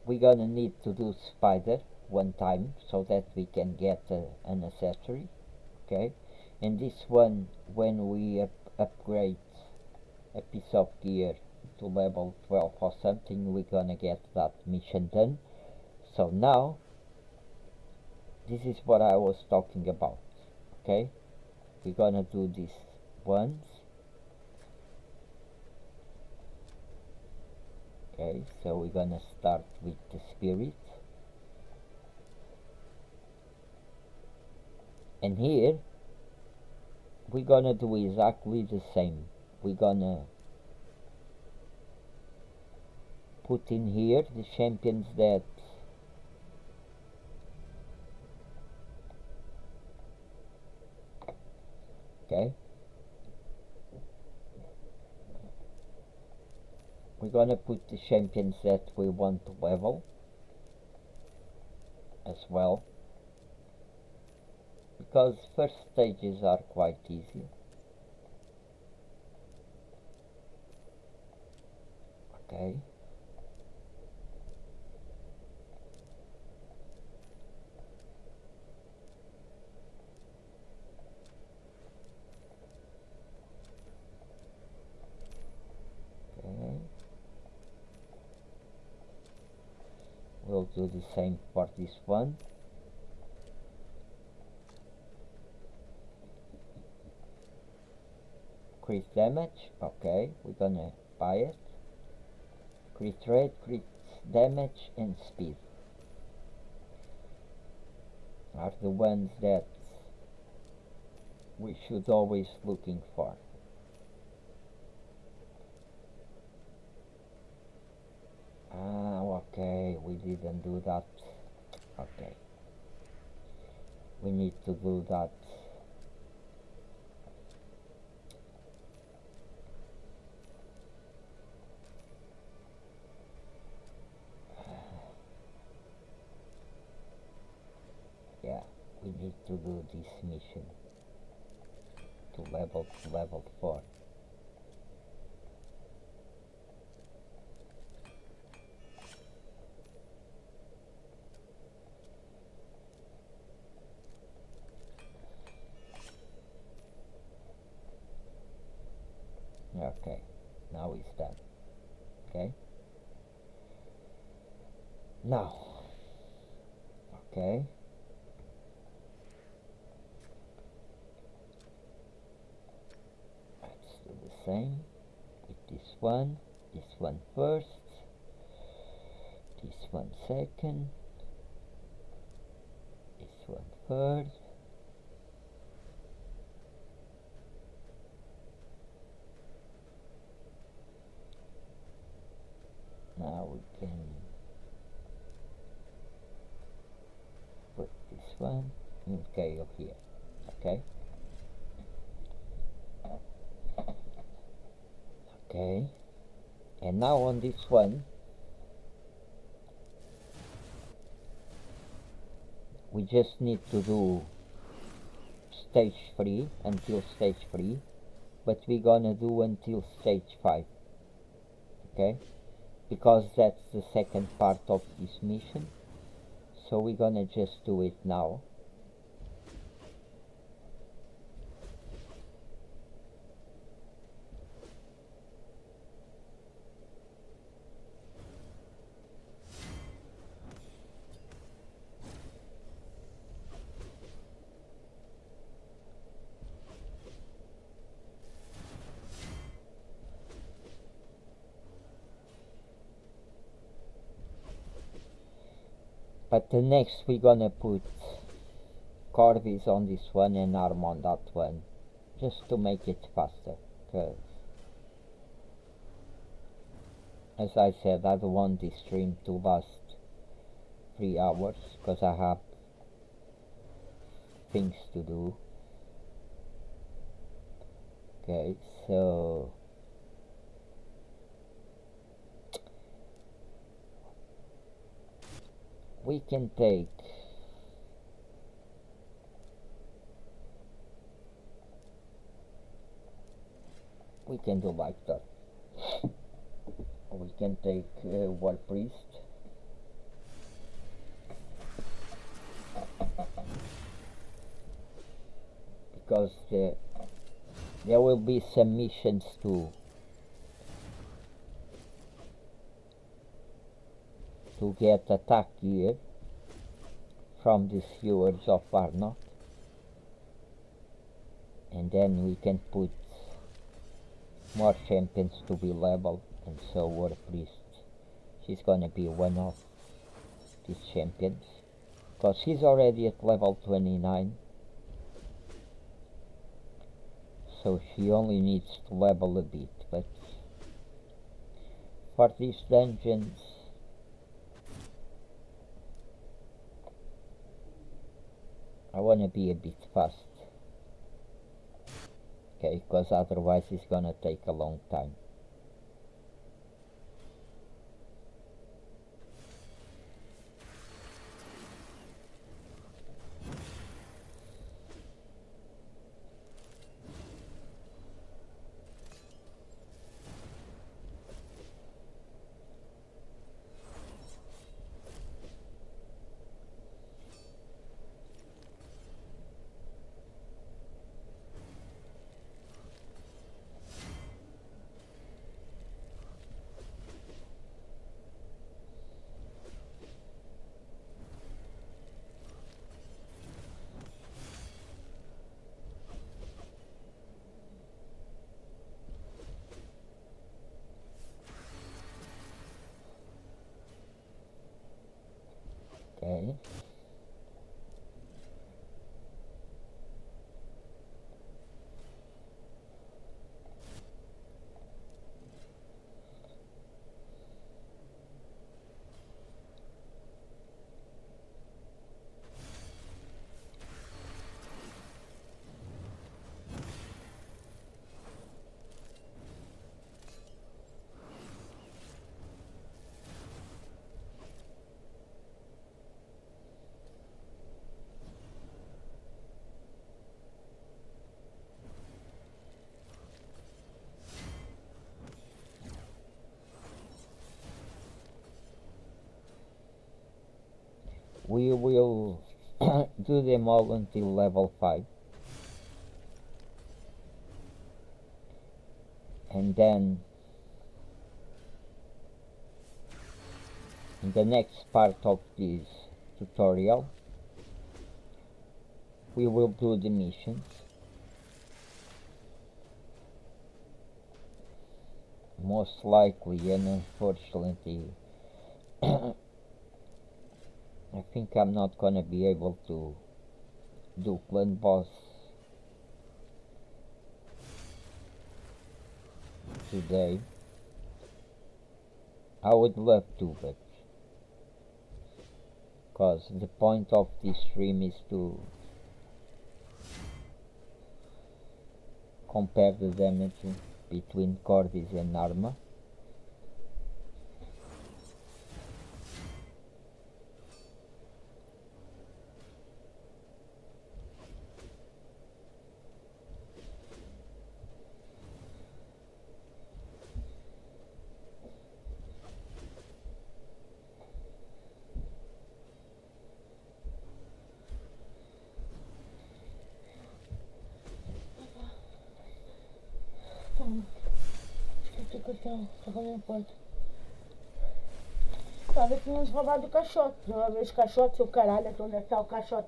we're gonna need to do spider one time so that we can get an accessory. Okay, and this one, when we upgrade a piece of gear to level 12 or something, we're gonna get that mission done. So now this is what I was talking about. Okay, we're gonna do this once. Okay, so we're gonna start with the spirit, and here we're gonna do exactly the same. We're gonna put in here the champions that okay, we're gonna put the champions that we want to level as well, because first stages are quite easy. Okay, okay, we'll do the same for this one. Crit damage, okay, we're gonna buy it. Crit rate, crit damage and speed are the ones that we should always looking for. Okay, we didn't do that. Okay, we need to do that. Yeah, we need to do this mission to level 4. Okay, now it's done. Okay, now, okay, let's do the same with this one first. one second. This one first. Now we can put this one in Kael here. Okay. Okay. And now on this one, we just need to do stage 3 until stage 3, but we're gonna do until stage 5. Okay. Because that's the second part of this mission, so we're gonna just do it now. But the next we're gonna put Corvis on this one and Narma on that one, just to make it faster, because as I said, I don't want this stream to last 3 hours, because I have things to do. Okay, so we can take we can do like that. We can take War Priest, because there will be some missions to get attack gear from the viewers of Varnok, and then we can put more champions to be leveled, and so War Priest, she's gonna be one of these champions, because she's already at level 29, so she only needs to level a bit. But for these dungeons, I wanna be a bit fast, okay, because otherwise it's gonna take a long time. Okay. We will do them all until level 5, and then in the next part of this tutorial we will do the missions. Most likely, and unfortunately I think I'm not gonna be able to do clan boss today. I would love to, but cause the point of this stream is to compare the damage between Corvis and Narma. Esqueci que eu tenho na porta. Talvez tenham roubado o caixote. Uma vez caixote, seu caralho, onde é que tá o caixote?